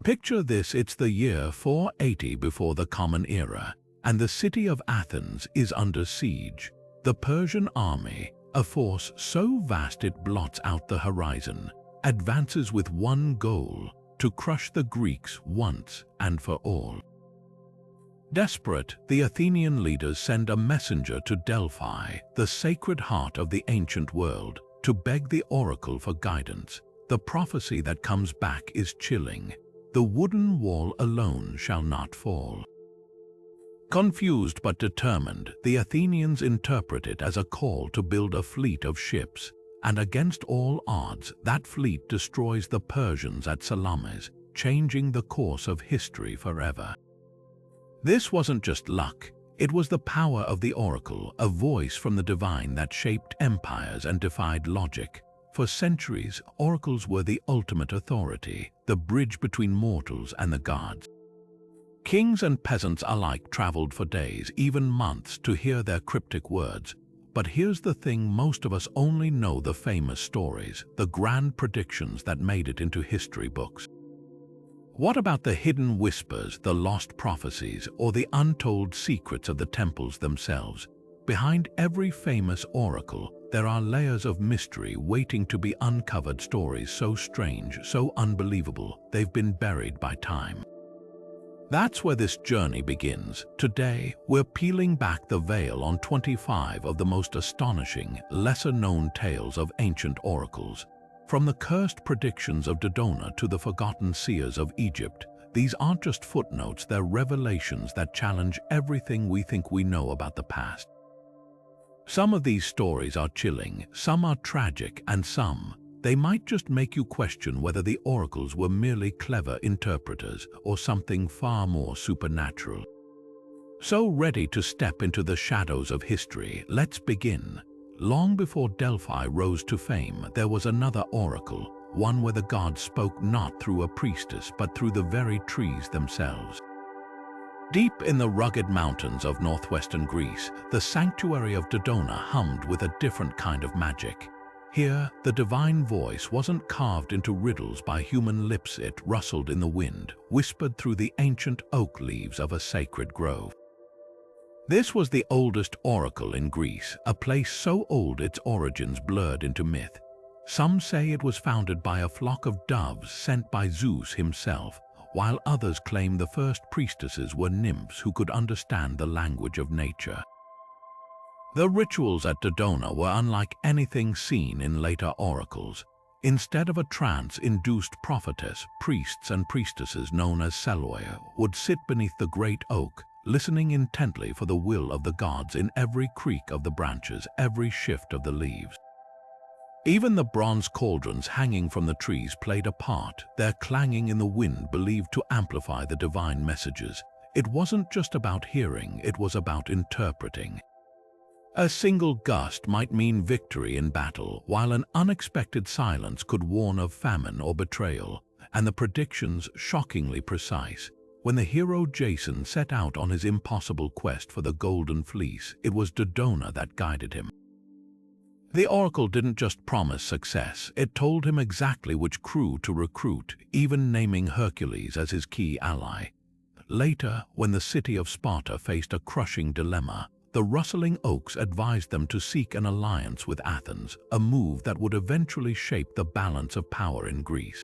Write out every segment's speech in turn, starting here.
Picture this, it's the year 480 before the Common Era, and the city of Athens is under siege. The Persian army, a force so vast it blots out the horizon, advances with one goal: to crush the Greeks once and for all. Desperate, the Athenian leaders send a messenger to Delphi, the sacred heart of the ancient world, to beg the oracle for guidance. The prophecy that comes back is chilling: the wooden wall alone shall not fall. Confused but determined, the Athenians interpret it as a call to build a fleet of ships, and against all odds, that fleet destroys the Persians at Salamis, changing the course of history forever. This wasn't just luck, it was the power of the oracle, a voice from the divine that shaped empires and defied logic. For centuries, oracles were the ultimate authority, the bridge between mortals and the gods. Kings and peasants alike traveled for days, even months, to hear their cryptic words. But here's the thing, most of us only know the famous stories, the grand predictions that made it into history books. What about the hidden whispers, the lost prophecies, or the untold secrets of the temples themselves? Behind every famous oracle, there are layers of mystery waiting to be uncovered, stories so strange, so unbelievable, they've been buried by time. That's where this journey begins. Today, we're peeling back the veil on 25 of the most astonishing, lesser-known tales of ancient oracles. From the cursed predictions of Dodona to the forgotten seers of Egypt, these aren't just footnotes, they're revelations that challenge everything we think we know about the past. Some of these stories are chilling, some are tragic, and some, they might just make you question whether the oracles were merely clever interpreters or something far more supernatural. So, ready to step into the shadows of history, let's begin. Long before Delphi rose to fame, there was another oracle, one where the gods spoke not through a priestess but through the very trees themselves. Deep in the rugged mountains of northwestern Greece, the sanctuary of Dodona hummed with a different kind of magic. Here, the divine voice wasn't carved into riddles by human lips, it rustled in the wind, whispered through the ancient oak leaves of a sacred grove. This was the oldest oracle in Greece, a place so old its origins blurred into myth. Some say it was founded by a flock of doves sent by Zeus himself, while others claim the first priestesses were nymphs who could understand the language of nature. The rituals at Dodona were unlike anything seen in later oracles. Instead of a trance-induced prophetess, priests and priestesses known as shadowy would sit beneath the great oak, listening intently for the will of the gods in every creak of the branches, every shift of the leaves. Even the bronze cauldrons hanging from the trees played a part, their clanging in the wind believed to amplify the divine messages. It wasn't just about hearing, it was about interpreting. A single gust might mean victory in battle, while an unexpected silence could warn of famine or betrayal, and the predictions shockingly precise. When the hero Jason set out on his impossible quest for the Golden Fleece, it was Dodona that guided him. The oracle didn't just promise success, it told him exactly which crew to recruit, even naming Hercules as his key ally. Later, when the city of Sparta faced a crushing dilemma, the rustling oaks advised them to seek an alliance with Athens, a move that would eventually shape the balance of power in Greece.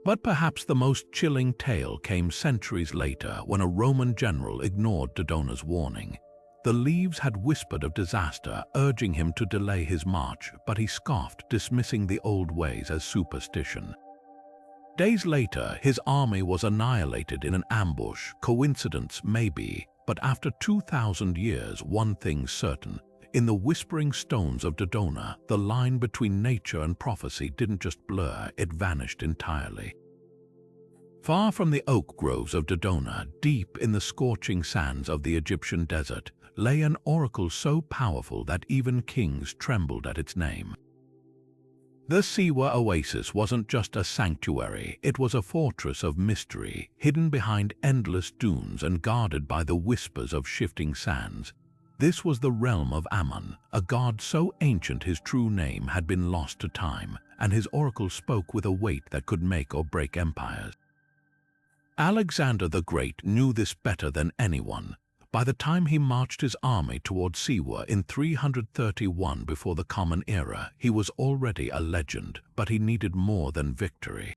But perhaps the most chilling tale came centuries later when a Roman general ignored Dodona's warning. The leaves had whispered of disaster, urging him to delay his march, but he scoffed, dismissing the old ways as superstition. Days later, his army was annihilated in an ambush. Coincidence, maybe, but after 2,000 years, one thing's certain. In the Whispering Stones of Dodona, the line between nature and prophecy didn't just blur, it vanished entirely. Far from the oak groves of Dodona, deep in the scorching sands of the Egyptian desert, lay an oracle so powerful that even kings trembled at its name. The Siwa oasis wasn't just a sanctuary, it was a fortress of mystery, hidden behind endless dunes and guarded by the whispers of shifting sands. This was the realm of Ammon, a god so ancient his true name had been lost to time, and his oracle spoke with a weight that could make or break empires. Alexander the Great knew this better than anyone. By the time he marched his army toward Siwa in 331 before the Common Era, he was already a legend, but he needed more than victory.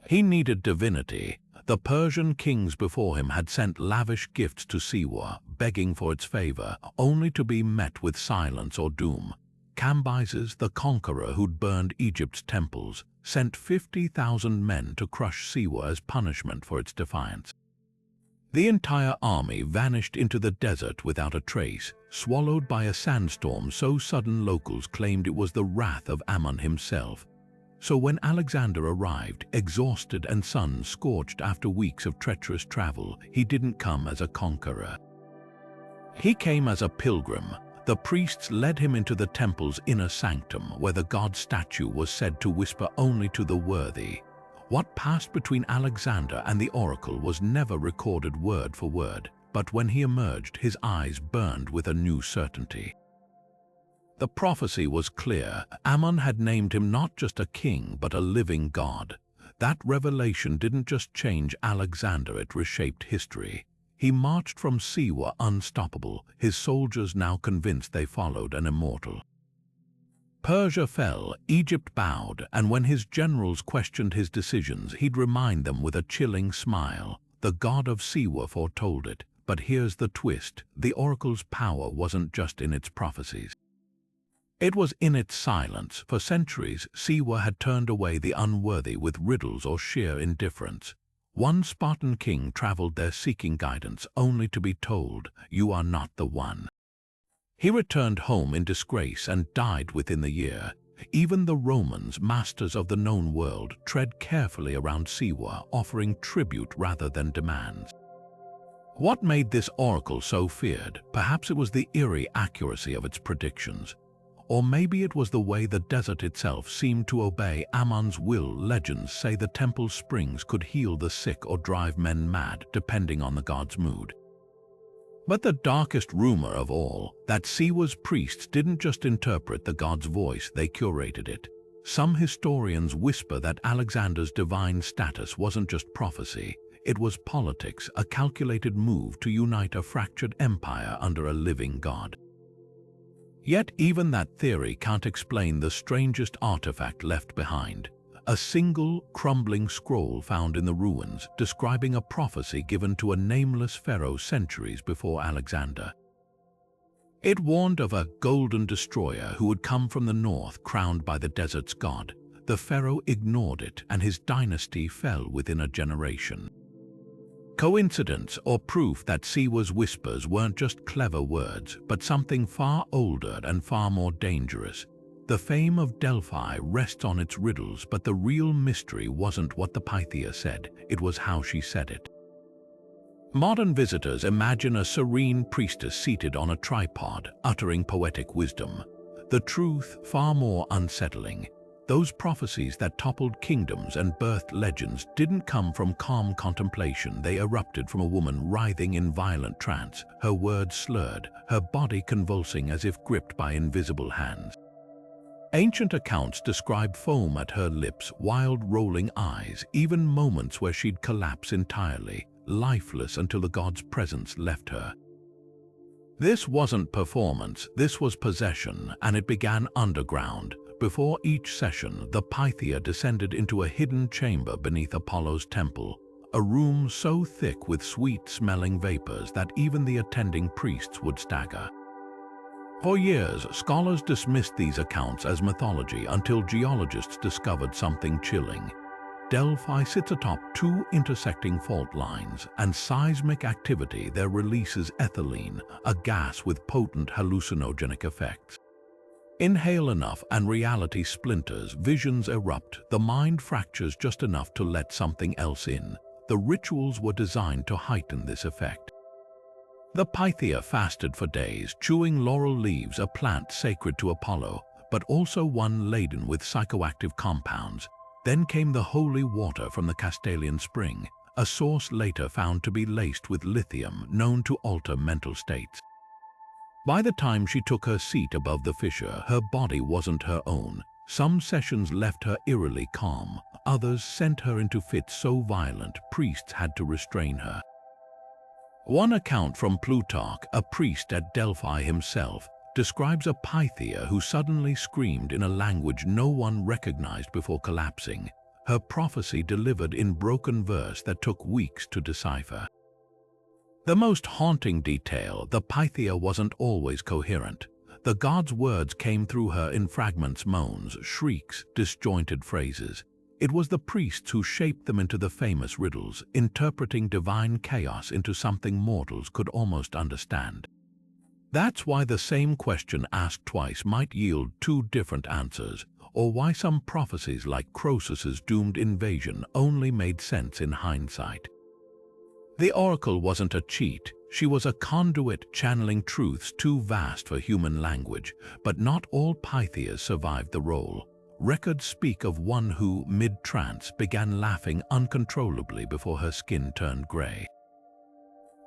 He needed divinity. The Persian kings before him had sent lavish gifts to Siwa, begging for its favor, only to be met with silence or doom. Cambyses, the conqueror who'd burned Egypt's temples, sent 50,000 men to crush Siwa as punishment for its defiance. The entire army vanished into the desert without a trace, swallowed by a sandstorm so sudden locals claimed it was the wrath of Ammon himself. So when Alexander arrived, exhausted and sun-scorched after weeks of treacherous travel, he didn't come as a conqueror. He came as a pilgrim. The priests led him into the temple's inner sanctum, where the god statue was said to whisper only to the worthy. What passed between Alexander and the oracle was never recorded word for word, but when he emerged, his eyes burned with a new certainty. The prophecy was clear. Ammon had named him not just a king, but a living god. That revelation didn't just change Alexander, it reshaped history. He marched from Siwa unstoppable, his soldiers now convinced they followed an immortal. Persia fell, Egypt bowed, and when his generals questioned his decisions, he'd remind them with a chilling smile. The god of Siwa foretold it, but here's the twist. The oracle's power wasn't just in its prophecies. It was in its silence. For centuries, Siwa had turned away the unworthy with riddles or sheer indifference. One Spartan king traveled there seeking guidance, only to be told, "You are not the one." He returned home in disgrace and died within the year. Even the Romans, masters of the known world, tread carefully around Siwa, offering tribute rather than demands. What made this oracle so feared? Perhaps it was the eerie accuracy of its predictions. Or maybe it was the way the desert itself seemed to obey Ammon's will. Legends say the temple's springs could heal the sick or drive men mad, depending on the god's mood. But the darkest rumor of all, that Siwa's priests didn't just interpret the god's voice, they curated it. Some historians whisper that Alexander's divine status wasn't just prophecy, it was politics, a calculated move to unite a fractured empire under a living god. Yet even that theory can't explain the strangest artifact left behind. A single, crumbling scroll found in the ruins, describing a prophecy given to a nameless pharaoh centuries before Alexander. It warned of a golden destroyer who would come from the north, crowned by the desert's god. The pharaoh ignored it, and his dynasty fell within a generation. Coincidence or proof that Siwa's whispers weren't just clever words, but something far older and far more dangerous? The fame of Delphi rests on its riddles, but the real mystery wasn't what the Pythia said, it was how she said it. Modern visitors imagine a serene priestess seated on a tripod, uttering poetic wisdom. The truth, far more unsettling. Those prophecies that toppled kingdoms and birthed legends didn't come from calm contemplation. They erupted from a woman writhing in violent trance, her words slurred, her body convulsing as if gripped by invisible hands. Ancient accounts describe foam at her lips, wild rolling eyes, even moments where she'd collapse entirely, lifeless until the god's presence left her. This wasn't performance, this was possession, and it began underground. Before each session, the Pythia descended into a hidden chamber beneath Apollo's temple, a room so thick with sweet-smelling vapors that even the attending priests would stagger. For years, scholars dismissed these accounts as mythology until geologists discovered something chilling. Delphi sits atop two intersecting fault lines, and seismic activity there releases ethylene, a gas with potent hallucinogenic effects. Inhale enough and reality splinters, visions erupt, the mind fractures just enough to let something else in. The rituals were designed to heighten this effect. The Pythia fasted for days, chewing laurel leaves, a plant sacred to Apollo, but also one laden with psychoactive compounds. Then came the holy water from the Castalian spring, a source later found to be laced with lithium, known to alter mental states. By the time she took her seat above the fissure, her body wasn't her own. Some sessions left her eerily calm, Others sent her into fits so violent priests had to restrain her. One account from Plutarch, a priest at Delphi himself, describes a Pythia who suddenly screamed in a language no one recognized before collapsing, her prophecy delivered in broken verse that took weeks to decipher. The most haunting detail, the Pythia wasn't always coherent. The god's words came through her in fragments, moans, shrieks, disjointed phrases. It was the priests who shaped them into the famous riddles, interpreting divine chaos into something mortals could almost understand. That's why the same question asked twice might yield two different answers, or why some prophecies like Croesus's doomed invasion only made sense in hindsight. The oracle wasn't a cheat, she was a conduit channeling truths too vast for human language, but not all Pythias survived the role. Records speak of one who, mid-trance, began laughing uncontrollably before her skin turned grey.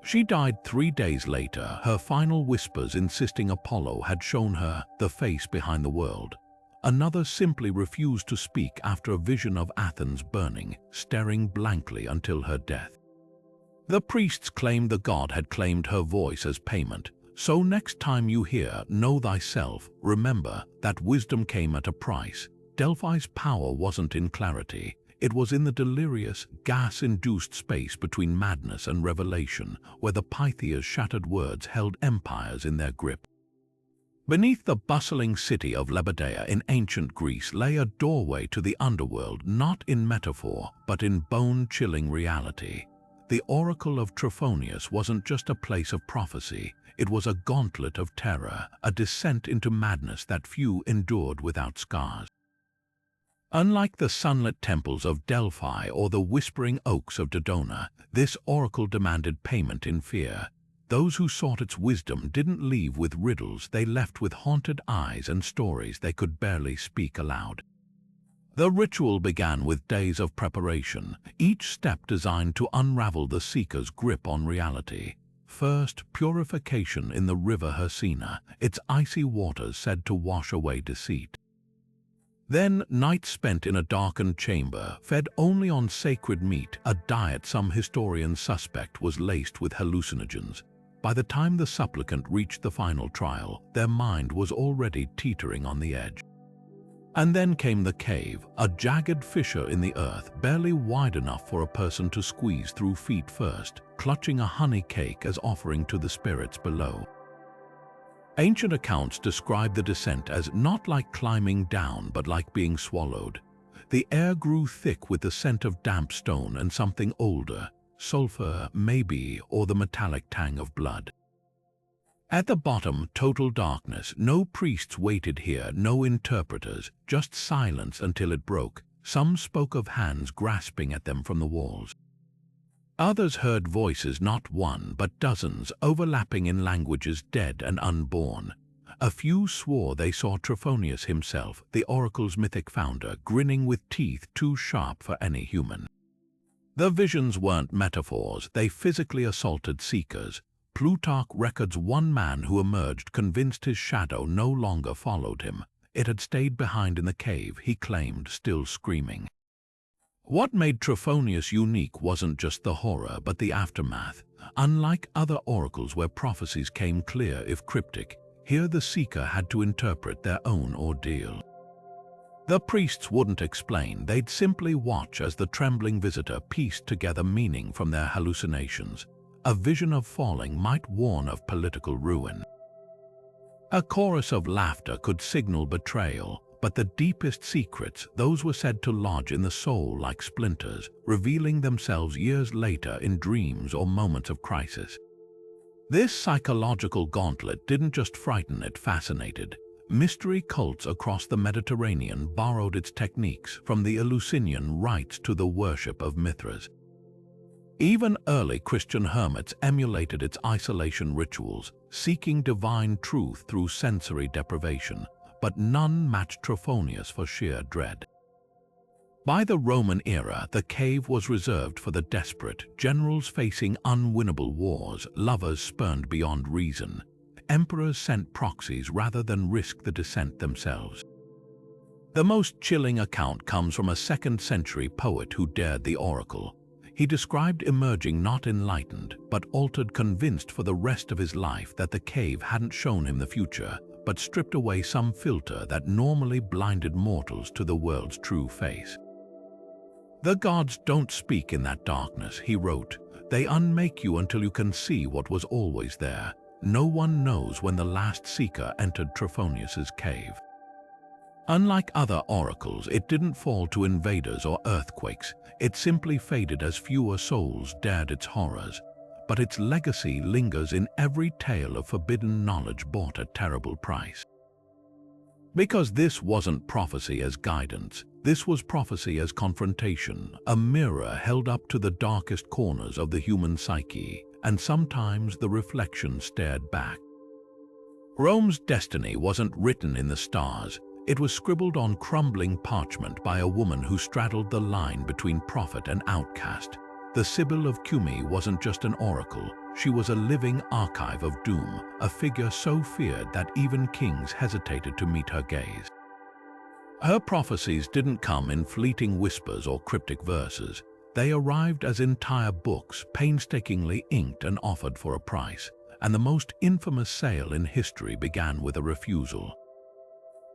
She died 3 days later, her final whispers insisting Apollo had shown her the face behind the world. Another simply refused to speak after a vision of Athens burning, staring blankly until her death. The priests claimed the god had claimed her voice as payment. So next time you hear, "Know thyself," remember that wisdom came at a price. Delphi's power wasn't in clarity. It was in the delirious, gas-induced space between madness and revelation, where the Pythia's shattered words held empires in their grip. Beneath the bustling city of Lebedeia in ancient Greece lay a doorway to the underworld, not in metaphor, but in bone-chilling reality. The Oracle of Trophonius wasn't just a place of prophecy, it was a gauntlet of terror, a descent into madness that few endured without scars. Unlike the sunlit temples of Delphi or the whispering oaks of Dodona, this oracle demanded payment in fear. Those who sought its wisdom didn't leave with riddles, they left with haunted eyes and stories they could barely speak aloud. The ritual began with days of preparation, each step designed to unravel the seeker's grip on reality. First, purification in the river Hersina, its icy waters said to wash away deceit. Then, nights spent in a darkened chamber, fed only on sacred meat, a diet some historians suspect was laced with hallucinogens. By the time the supplicant reached the final trial, their mind was already teetering on the edge. And then came the cave, a jagged fissure in the earth, barely wide enough for a person to squeeze through feet first, clutching a honey cake as offering to the spirits below. Ancient accounts describe the descent as not like climbing down, but like being swallowed. The air grew thick with the scent of damp stone and something older, sulfur, maybe, or the metallic tang of blood. At the bottom, total darkness. No priests waited here, no interpreters, just silence until it broke. Some spoke of hands grasping at them from the walls. Others heard voices, not one, but dozens, overlapping in languages dead and unborn. A few swore they saw Trophonius himself, the oracle's mythic founder, grinning with teeth too sharp for any human. The visions weren't metaphors, they physically assaulted seekers. Plutarch records one man who emerged convinced his shadow no longer followed him. It had stayed behind in the cave, he claimed, still screaming. What made Trophonius unique wasn't just the horror, but the aftermath. Unlike other oracles where prophecies came clear if cryptic, here the seeker had to interpret their own ordeal. The priests wouldn't explain, they'd simply watch as the trembling visitor pieced together meaning from their hallucinations. A vision of falling might warn of political ruin. A chorus of laughter could signal betrayal. But the deepest secrets, those were said to lodge in the soul like splinters, revealing themselves years later in dreams or moments of crisis. This psychological gauntlet didn't just frighten, it fascinated. Mystery cults across the Mediterranean borrowed its techniques, from the Eleusinian rites to the worship of Mithras. Even early Christian hermits emulated its isolation rituals, seeking divine truth through sensory deprivation. But none matched Trophonius for sheer dread. By the Roman era, the cave was reserved for the desperate, generals facing unwinnable wars, lovers spurned beyond reason. Emperors sent proxies rather than risk the descent themselves. The most chilling account comes from a 2nd century poet who dared the oracle. He described emerging not enlightened, but altered, convinced for the rest of his life that the cave hadn't shown him the future, but stripped away some filter that normally blinded mortals to the world's true face. "The gods don't speak in that darkness," he wrote. "They unmake you until you can see what was always there. No one knows when the last seeker entered Trophonius's cave." Unlike other oracles, it didn't fall to invaders or earthquakes. It simply faded as fewer souls dared its horrors. But its legacy lingers in every tale of forbidden knowledge bought at terrible price. Because this wasn't prophecy as guidance, this was prophecy as confrontation, a mirror held up to the darkest corners of the human psyche, and sometimes the reflection stared back. Rome's destiny wasn't written in the stars. It was scribbled on crumbling parchment by a woman who straddled the line between prophet and outcast. The Sibyl of Cumae wasn't just an oracle. She was a living archive of doom, a figure so feared that even kings hesitated to meet her gaze. Her prophecies didn't come in fleeting whispers or cryptic verses. They arrived as entire books, painstakingly inked and offered for a price. And the most infamous sale in history began with a refusal.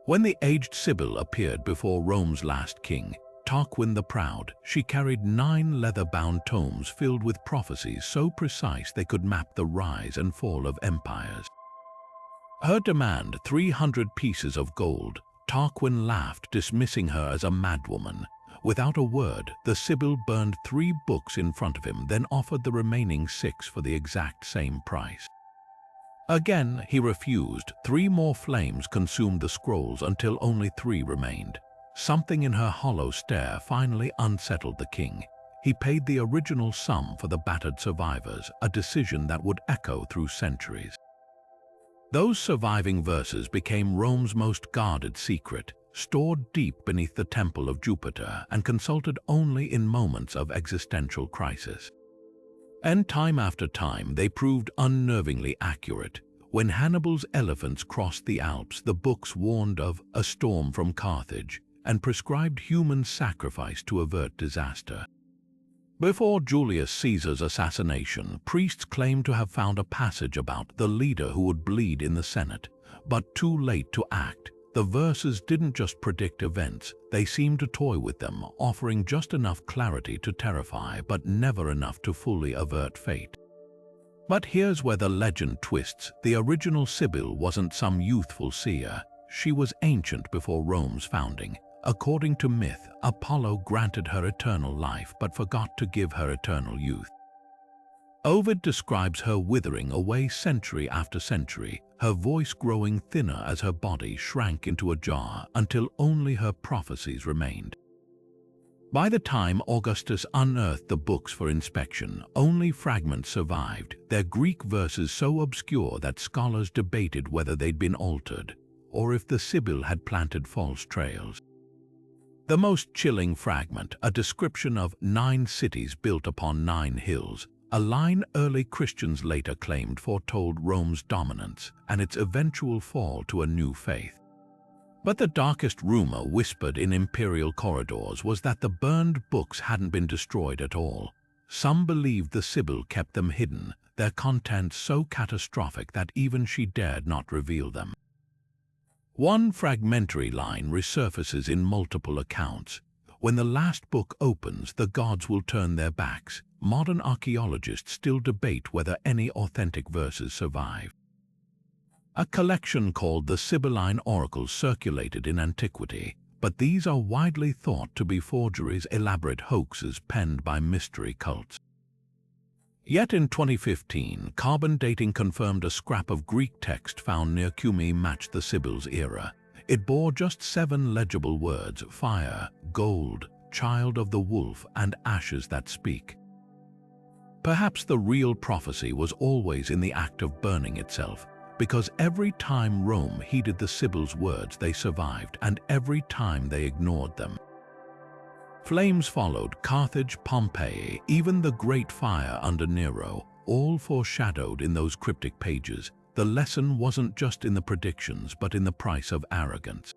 When the aged Sibyl appeared before Rome's last king, Tarquin the Proud, she carried 9 leather-bound tomes filled with prophecies so precise they could map the rise and fall of empires. Her demand, 300 pieces of gold. Tarquin laughed, dismissing her as a madwoman. Without a word, the Sibyl burned 3 books in front of him, then offered the remaining 6 for the exact same price. Again, he refused. 3 more flames consumed the scrolls until only 3 remained. Something in her hollow stare finally unsettled the king. He paid the original sum for the battered survivors, a decision that would echo through centuries. Those surviving verses became Rome's most guarded secret, stored deep beneath the temple of Jupiter and consulted only in moments of existential crisis. And time after time, they proved unnervingly accurate. When Hannibal's elephants crossed the Alps, the books warned of a storm from Carthage and prescribed human sacrifice to avert disaster. Before Julius Caesar's assassination, priests claimed to have found a passage about the leader who would bleed in the Senate, but too late to act. The verses didn't just predict events, they seemed to toy with them, offering just enough clarity to terrify, but never enough to fully avert fate. But here's where the legend twists. The original Sibyl wasn't some youthful seer. She was ancient before Rome's founding. According to myth, Apollo granted her eternal life but forgot to give her eternal youth. Ovid describes her withering away century after century, her voice growing thinner as her body shrank into a jar until only her prophecies remained. By the time Augustus unearthed the books for inspection, only fragments survived, their Greek verses so obscure that scholars debated whether they'd been altered, or if the Sibyl had planted false trails. The most chilling fragment, a description of 9 cities built upon 9 hills, a line early Christians later claimed foretold Rome's dominance and its eventual fall to a new faith. But the darkest rumor whispered in imperial corridors was that the burned books hadn't been destroyed at all. Some believed the Sibyl kept them hidden, their contents so catastrophic that even she dared not reveal them. One fragmentary line resurfaces in multiple accounts. When the last book opens, the gods will turn their backs. Modern archaeologists still debate whether any authentic verses survive. A collection called the Sibylline Oracles circulated in antiquity, but these are widely thought to be forgeries, elaborate hoaxes penned by mystery cults. Yet in 2015, carbon dating confirmed a scrap of Greek text found near Cumae matched the Sibyl's era. It bore just 7 legible words: fire, gold, child of the wolf, and ashes that speak. Perhaps the real prophecy was always in the act of burning itself, because every time Rome heeded the Sibyl's words, they survived, and every time they ignored them, flames followed. Carthage, Pompeii, even the Great Fire under Nero, all foreshadowed in those cryptic pages. The lesson wasn't just in the predictions, but in the price of arrogance.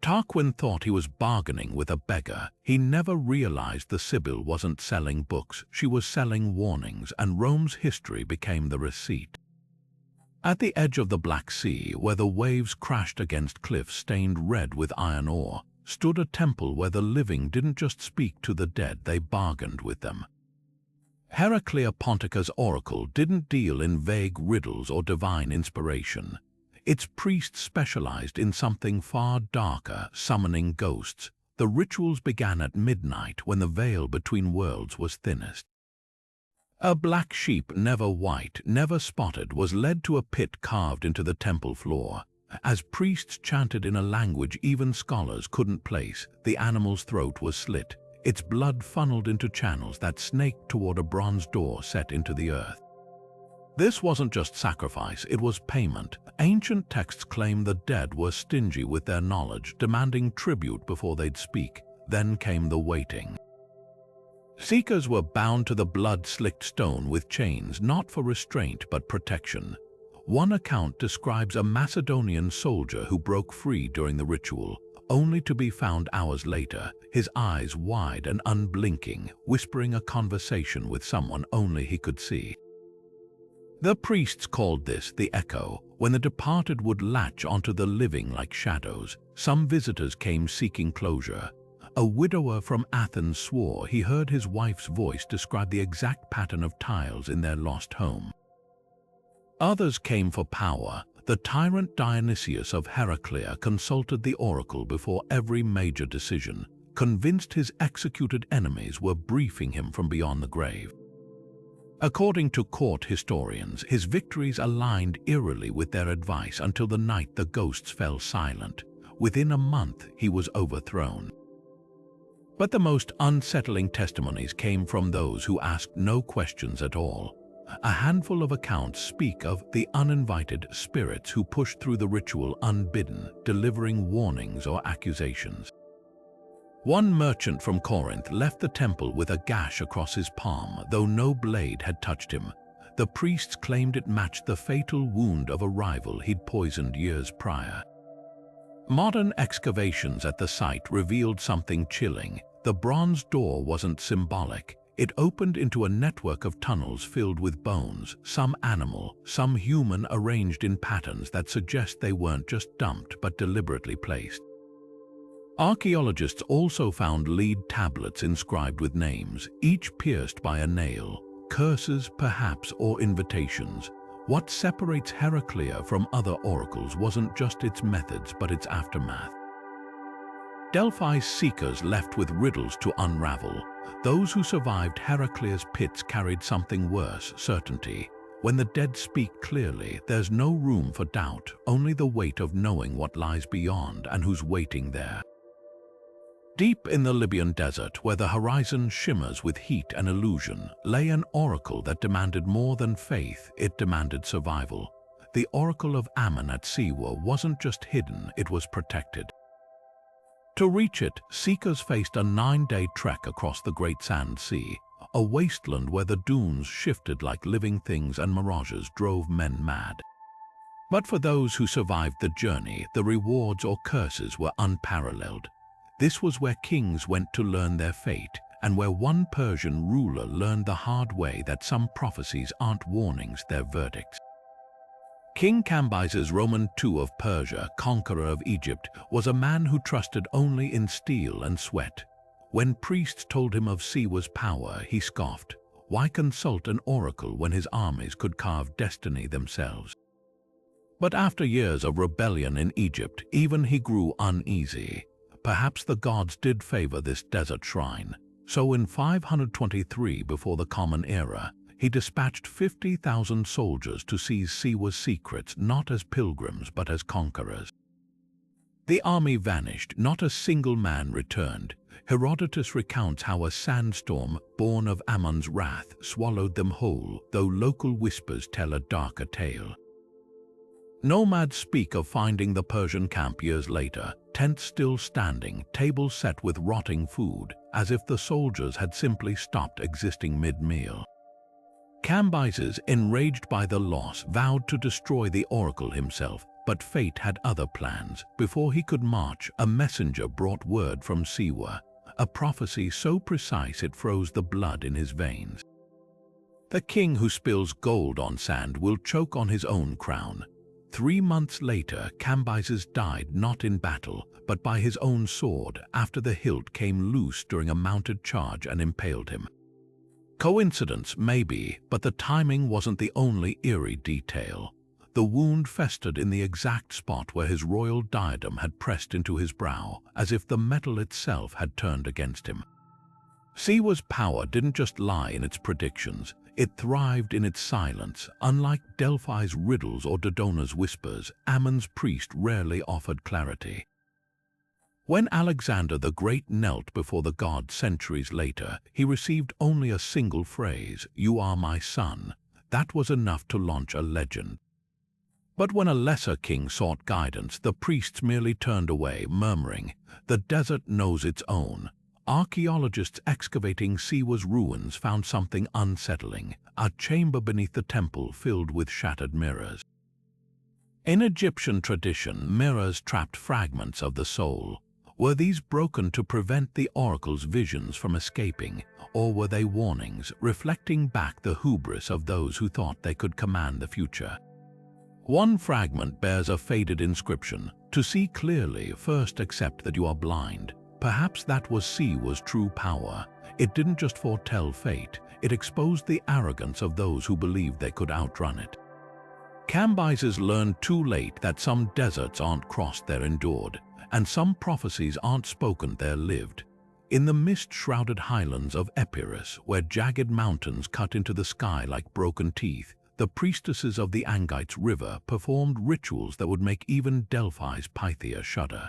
Tarquin thought he was bargaining with a beggar. He never realized the Sibyl wasn't selling books, she was selling warnings, and Rome's history became the receipt. At the edge of the Black Sea, where the waves crashed against cliffs stained red with iron ore, stood a temple where the living didn't just speak to the dead, they bargained with them. Heraclea Pontica's oracle didn't deal in vague riddles or divine inspiration. Its priests specialized in something far darker, summoning ghosts. The rituals began at midnight when the veil between worlds was thinnest. A black sheep, never white, never spotted, was led to a pit carved into the temple floor. As priests chanted in a language even scholars couldn't place, the animal's throat was slit. Its blood funneled into channels that snaked toward a bronze door set into the earth. This wasn't just sacrifice, it was payment. Ancient texts claim the dead were stingy with their knowledge, demanding tribute before they'd speak. Then came the waiting. Seekers were bound to the blood-slicked stone with chains, not for restraint but protection. One account describes a Macedonian soldier who broke free during the ritual, only to be found hours later, his eyes wide and unblinking, whispering a conversation with someone only he could see. The priests called this the echo. When the departed would latch onto the living like shadows, some visitors came seeking closure. A widower from Athens swore he heard his wife's voice describe the exact pattern of tiles in their lost home. Others came for power. The tyrant Dionysius of Heraclea consulted the oracle before every major decision, convinced his executed enemies were briefing him from beyond the grave. According to court historians, his victories aligned eerily with their advice until the night the ghosts fell silent. Within a month, he was overthrown. But the most unsettling testimonies came from those who asked no questions at all. A handful of accounts speak of the uninvited spirits who pushed through the ritual unbidden, delivering warnings or accusations. One merchant from Corinth left the temple with a gash across his palm, though no blade had touched him. The priests claimed it matched the fatal wound of a rival he'd poisoned years prior. Modern excavations at the site revealed something chilling. The bronze door wasn't symbolic. It opened into a network of tunnels filled with bones, some animal, some human, arranged in patterns that suggest they weren't just dumped but deliberately placed. Archaeologists also found lead tablets inscribed with names, each pierced by a nail, curses perhaps or invitations. What separates Heraclea from other oracles wasn't just its methods but its aftermath. Delphi's seekers left with riddles to unravel. Those who survived Heraclea's pits carried something worse, certainty. When the dead speak clearly, there's no room for doubt, only the weight of knowing what lies beyond and who's waiting there. Deep in the Libyan desert, where the horizon shimmers with heat and illusion, lay an oracle that demanded more than faith, it demanded survival. The Oracle of Ammon at Siwa wasn't just hidden, it was protected. To reach it, seekers faced a 9-day trek across the Great Sand Sea, a wasteland where the dunes shifted like living things and mirages drove men mad. But for those who survived the journey, the rewards or curses were unparalleled. This was where kings went to learn their fate, and where one Persian ruler learned the hard way that some prophecies aren't warnings, they're verdicts. King Cambyses Roman II of Persia, conqueror of Egypt, was a man who trusted only in steel and sweat. When priests told him of Siwa's power, he scoffed. Why consult an oracle when his armies could carve destiny themselves? But after years of rebellion in Egypt, even he grew uneasy. Perhaps the gods did favor this desert shrine. So in 523 before the Common Era, he dispatched 50,000 soldiers to seize Siwa's secrets, not as pilgrims but as conquerors. The army vanished, not a single man returned. Herodotus recounts how a sandstorm, born of Ammon's wrath, swallowed them whole, though local whispers tell a darker tale. Nomads speak of finding the Persian camp years later, tents still standing, tables set with rotting food, as if the soldiers had simply stopped existing mid-meal. Cambyses, enraged by the loss, vowed to destroy the oracle himself, But fate had other plans. Before he could march, a messenger brought word from Siwa, a prophecy so precise it froze the blood in his veins. The king who spills gold on sand will choke on his own crown. 3 months later, Cambyses died not in battle, but by his own sword after the hilt came loose during a mounted charge and impaled him. Coincidence, maybe, but the timing wasn't the only eerie detail. The wound festered in the exact spot where his royal diadem had pressed into his brow, as if the metal itself had turned against him. Siwa's power didn't just lie in its predictions, it thrived in its silence. Unlike Delphi's riddles or Dodona's whispers, Ammon's priest rarely offered clarity. When Alexander the Great knelt before the god centuries later, he received only a single phrase, "You are my son." That was enough to launch a legend. But when a lesser king sought guidance, the priests merely turned away, murmuring, "The desert knows its own." Archaeologists excavating Siwa's ruins found something unsettling, a chamber beneath the temple filled with shattered mirrors. In Egyptian tradition, mirrors trapped fragments of the soul. Were these broken to prevent the oracle's visions from escaping, or were they warnings reflecting back the hubris of those who thought they could command the future? One fragment bears a faded inscription, "To see clearly, first accept that you are blind." Perhaps that was Siwa's true power. It didn't just foretell fate, it exposed the arrogance of those who believed they could outrun it. Cambyses learned too late that some deserts aren't crossed, they're endured, and some prophecies aren't spoken, they're lived. In the mist-shrouded highlands of Epirus, where jagged mountains cut into the sky like broken teeth, the priestesses of the Angites River performed rituals that would make even Delphi's Pythia shudder.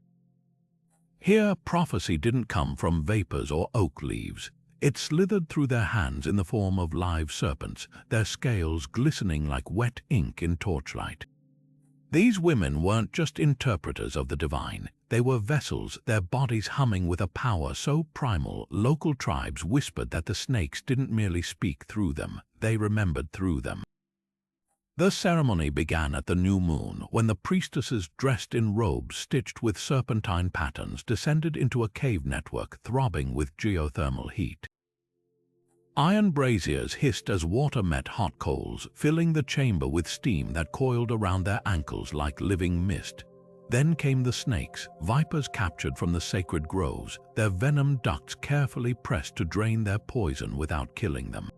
Here, prophecy didn't come from vapors or oak leaves. It slithered through their hands in the form of live serpents, their scales glistening like wet ink in torchlight. These women weren't just interpreters of the divine. They were vessels, their bodies humming with a power so primal, local tribes whispered that the snakes didn't merely speak through them, they remembered through them. The ceremony began at the new moon, when the priestesses dressed in robes stitched with serpentine patterns descended into a cave network throbbing with geothermal heat. Iron braziers hissed as water met hot coals, filling the chamber with steam that coiled around their ankles like living mist. Then came the snakes, vipers captured from the sacred groves, their venom ducts carefully pressed to drain their poison without killing them.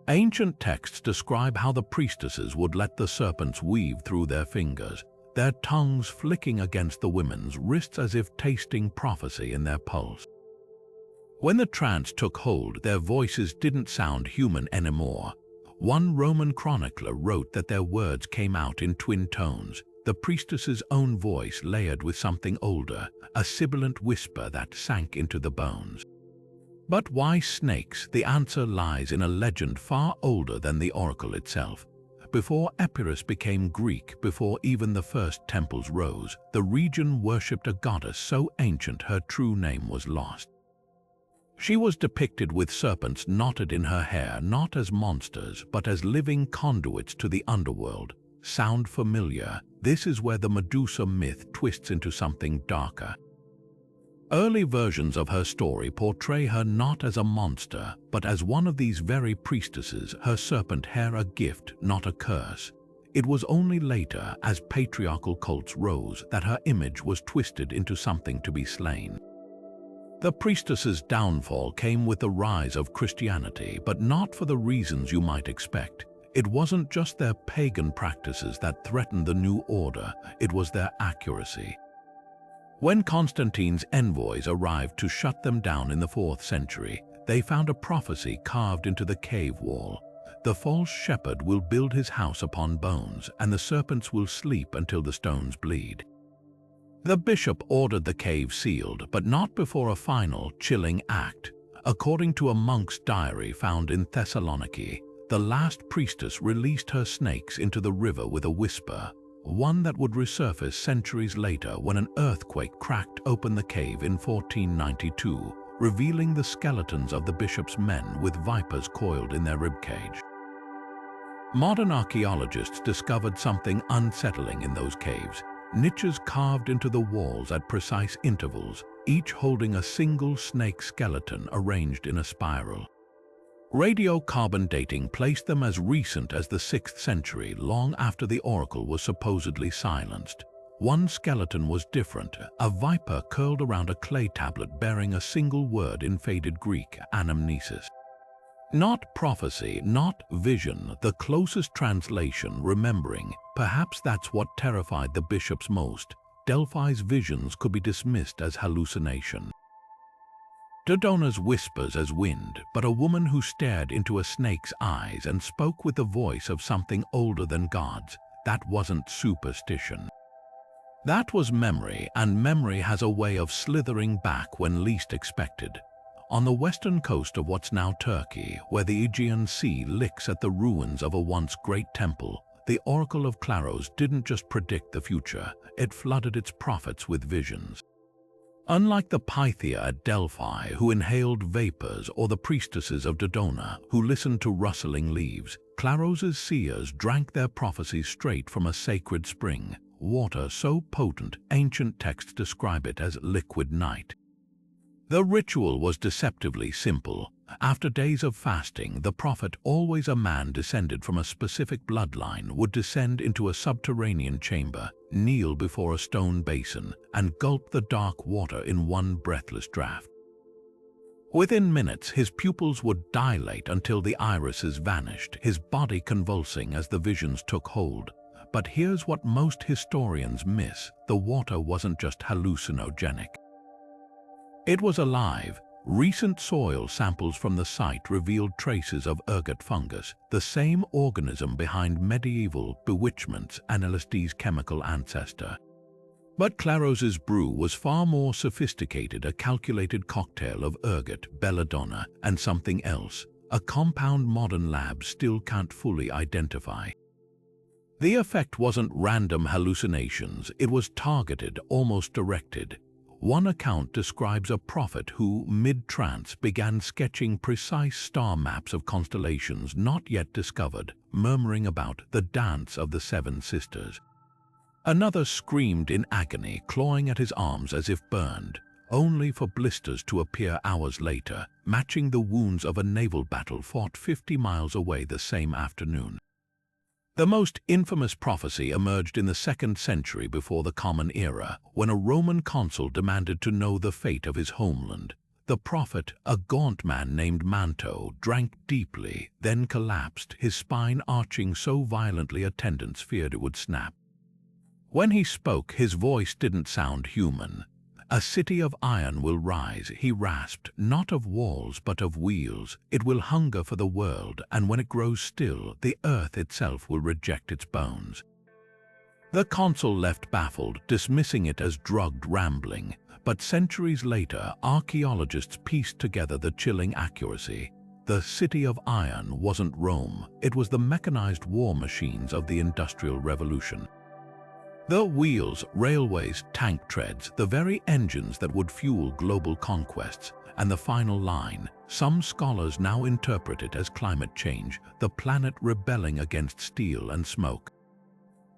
Ancient texts describe how the priestesses would let the serpents weave through their fingers, their tongues flicking against the women's wrists as if tasting prophecy in their pulse. When the trance took hold, their voices didn't sound human anymore. One Roman chronicler wrote that their words came out in twin tones, the priestess's own voice layered with something older, a sibilant whisper that sank into the bones. But why snakes? The answer lies in a legend far older than the oracle itself. Before Epirus became Greek, before even the first temples rose, the region worshipped a goddess so ancient her true name was lost. She was depicted with serpents knotted in her hair, not as monsters, but as living conduits to the underworld. Sound familiar? This is where the Medusa myth twists into something darker. Early versions of her story portray her not as a monster, but as one of these very priestesses, her serpent hair a gift, not a curse. It was only later, as patriarchal cults rose, that her image was twisted into something to be slain. The priestess's downfall came with the rise of Christianity, but not for the reasons you might expect. It wasn't just their pagan practices that threatened the new order, it was their accuracy. When Constantine's envoys arrived to shut them down in the 4th century, they found a prophecy carved into the cave wall. The false shepherd will build his house upon bones, and the serpents will sleep until the stones bleed. The bishop ordered the cave sealed, but not before a final, chilling act. According to a monk's diary found in Thessaloniki, the last priestess released her snakes into the river with a whisper, one that would resurface centuries later when an earthquake cracked open the cave in 1492, revealing the skeletons of the bishop's men with vipers coiled in their ribcage. Modern archaeologists discovered something unsettling in those caves. Niches carved into the walls at precise intervals, each holding a single snake skeleton arranged in a spiral. Radiocarbon dating placed them as recent as the 6th century, long after the oracle was supposedly silenced. One skeleton was different, a viper curled around a clay tablet bearing a single word in faded Greek, anamnesis. Not prophecy, not vision, the closest translation, remembering. Perhaps that's what terrified the bishops most. Delphi's visions could be dismissed as hallucination. Dodona's whispers as wind, but a woman who stared into a snake's eyes and spoke with the voice of something older than gods. That wasn't superstition. That was memory, and memory has a way of slithering back when least expected. On the western coast of what's now Turkey, where the Aegean Sea licks at the ruins of a once great temple, the Oracle of Claros didn't just predict the future, it flooded its prophets with visions. Unlike the Pythia at Delphi, who inhaled vapors, or the priestesses of Dodona, who listened to rustling leaves, Claros's seers drank their prophecies straight from a sacred spring, water so potent ancient texts describe it as liquid night. The ritual was deceptively simple. After days of fasting, the prophet, always a man descended from a specific bloodline, would descend into a subterranean chamber, kneel before a stone basin, and gulp the dark water in one breathless draught. Within minutes, his pupils would dilate until the irises vanished, his body convulsing as the visions took hold. But here's what most historians miss: the water wasn't just hallucinogenic. It was alive. Recent soil samples from the site revealed traces of ergot fungus, the same organism behind medieval bewitchments and LSD's chemical ancestor. But Claros's brew was far more sophisticated, a calculated cocktail of ergot, belladonna, and something else, a compound modern labs still can't fully identify. The effect wasn't random hallucinations, it was targeted, almost directed. One account describes a prophet who, mid-trance, began sketching precise star maps of constellations not yet discovered, murmuring about the dance of the 7 sisters. Another screamed in agony, clawing at his arms as if burned, only for blisters to appear hours later, matching the wounds of a naval battle fought 50 miles away the same afternoon. The most infamous prophecy emerged in the 2nd century before the Common Era, when a Roman consul demanded to know the fate of his homeland. The prophet, a gaunt man named Manto, drank deeply, then collapsed, his spine arching so violently attendants feared it would snap. When he spoke, his voice didn't sound human. "A city of iron will rise," he rasped, "not of walls but of wheels. It will hunger for the world, and when it grows still, the earth itself will reject its bones." The consul left baffled, dismissing it as drugged rambling. But centuries later, archaeologists pieced together the chilling accuracy. The city of iron wasn't Rome, it was the mechanized war machines of the Industrial Revolution. The wheels, railways, tank treads, the very engines that would fuel global conquests. And the final line, some scholars now interpret it as climate change, the planet rebelling against steel and smoke.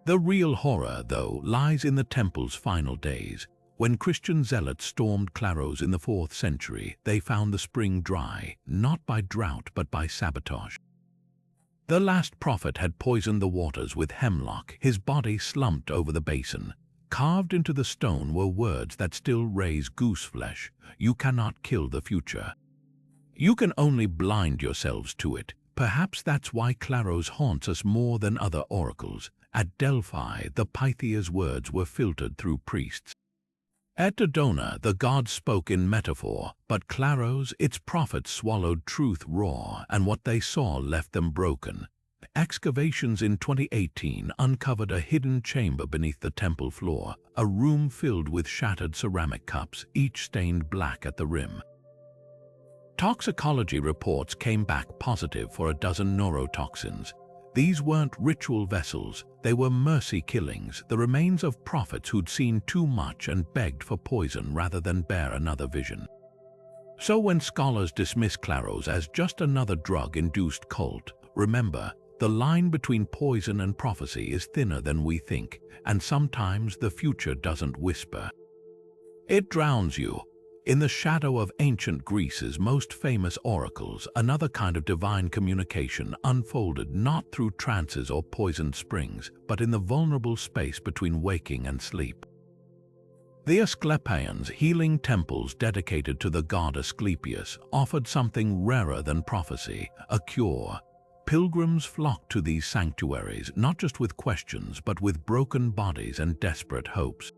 The real horror, though, lies in the temple's final days. When Christian zealots stormed Claros in the 4th century, they found the spring dry, not by drought but by sabotage. The last prophet had poisoned the waters with hemlock, his body slumped over the basin. Carved into the stone were words that still raise gooseflesh: "You cannot kill the future. You can only blind yourselves to it." Perhaps that's why Claros haunts us more than other oracles. At Delphi, the Pythia's words were filtered through priests. At Dodona, the gods spoke in metaphor, but Claros, its prophets swallowed truth raw, and what they saw left them broken. Excavations in 2018 uncovered a hidden chamber beneath the temple floor, a room filled with shattered ceramic cups, each stained black at the rim. Toxicology reports came back positive for a dozen neurotoxins. These weren't ritual vessels, they were mercy killings, the remains of prophets who'd seen too much and begged for poison rather than bear another vision. So when scholars dismiss Claros as just another drug-induced cult, remember, The line between poison and prophecy is thinner than we think, and sometimes the future doesn't whisper. It drowns you. In the shadow of ancient Greece's most famous oracles, another kind of divine communication unfolded not through trances or poisoned springs, but in the vulnerable space between waking and sleep. The Asclepians, healing temples dedicated to the god Asclepius, offered something rarer than prophecy, a cure. Pilgrims flocked to these sanctuaries, not just with questions, but with broken bodies and desperate hopes.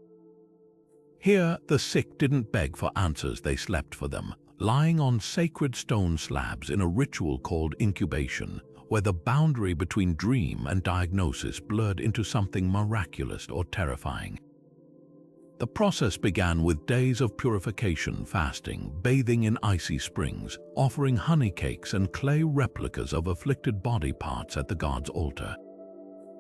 Here, the sick didn't beg for answers, they slept for them, lying on sacred stone slabs in a ritual called incubation, where the boundary between dream and diagnosis blurred into something miraculous or terrifying. The process began with days of purification, fasting, bathing in icy springs, offering honey cakes and clay replicas of afflicted body parts at the god's altar.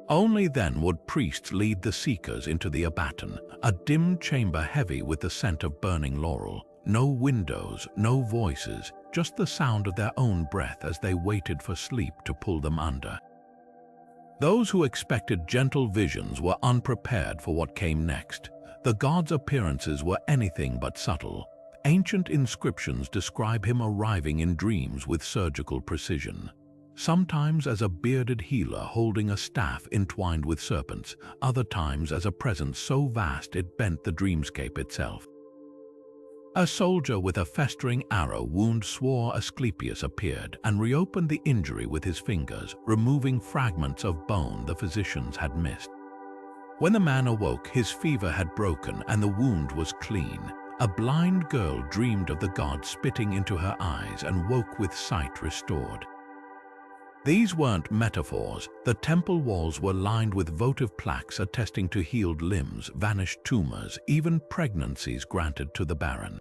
Only then would priests lead the seekers into the abaton, a dim chamber heavy with the scent of burning laurel. No windows, no voices, just the sound of their own breath as they waited for sleep to pull them under. Those who expected gentle visions were unprepared for what came next. The god's appearances were anything but subtle. Ancient inscriptions describe him arriving in dreams with surgical precision. Sometimes as a bearded healer holding a staff entwined with serpents, other times as a presence so vast it bent the dreamscape itself. A soldier with a festering arrow wound swore Asclepius appeared and reopened the injury with his fingers, removing fragments of bone the physicians had missed. When the man awoke, his fever had broken and the wound was clean. A blind girl dreamed of the god spitting into her eyes and woke with sight restored. These weren't metaphors. The temple walls were lined with votive plaques attesting to healed limbs, vanished tumors, even pregnancies granted to the barren.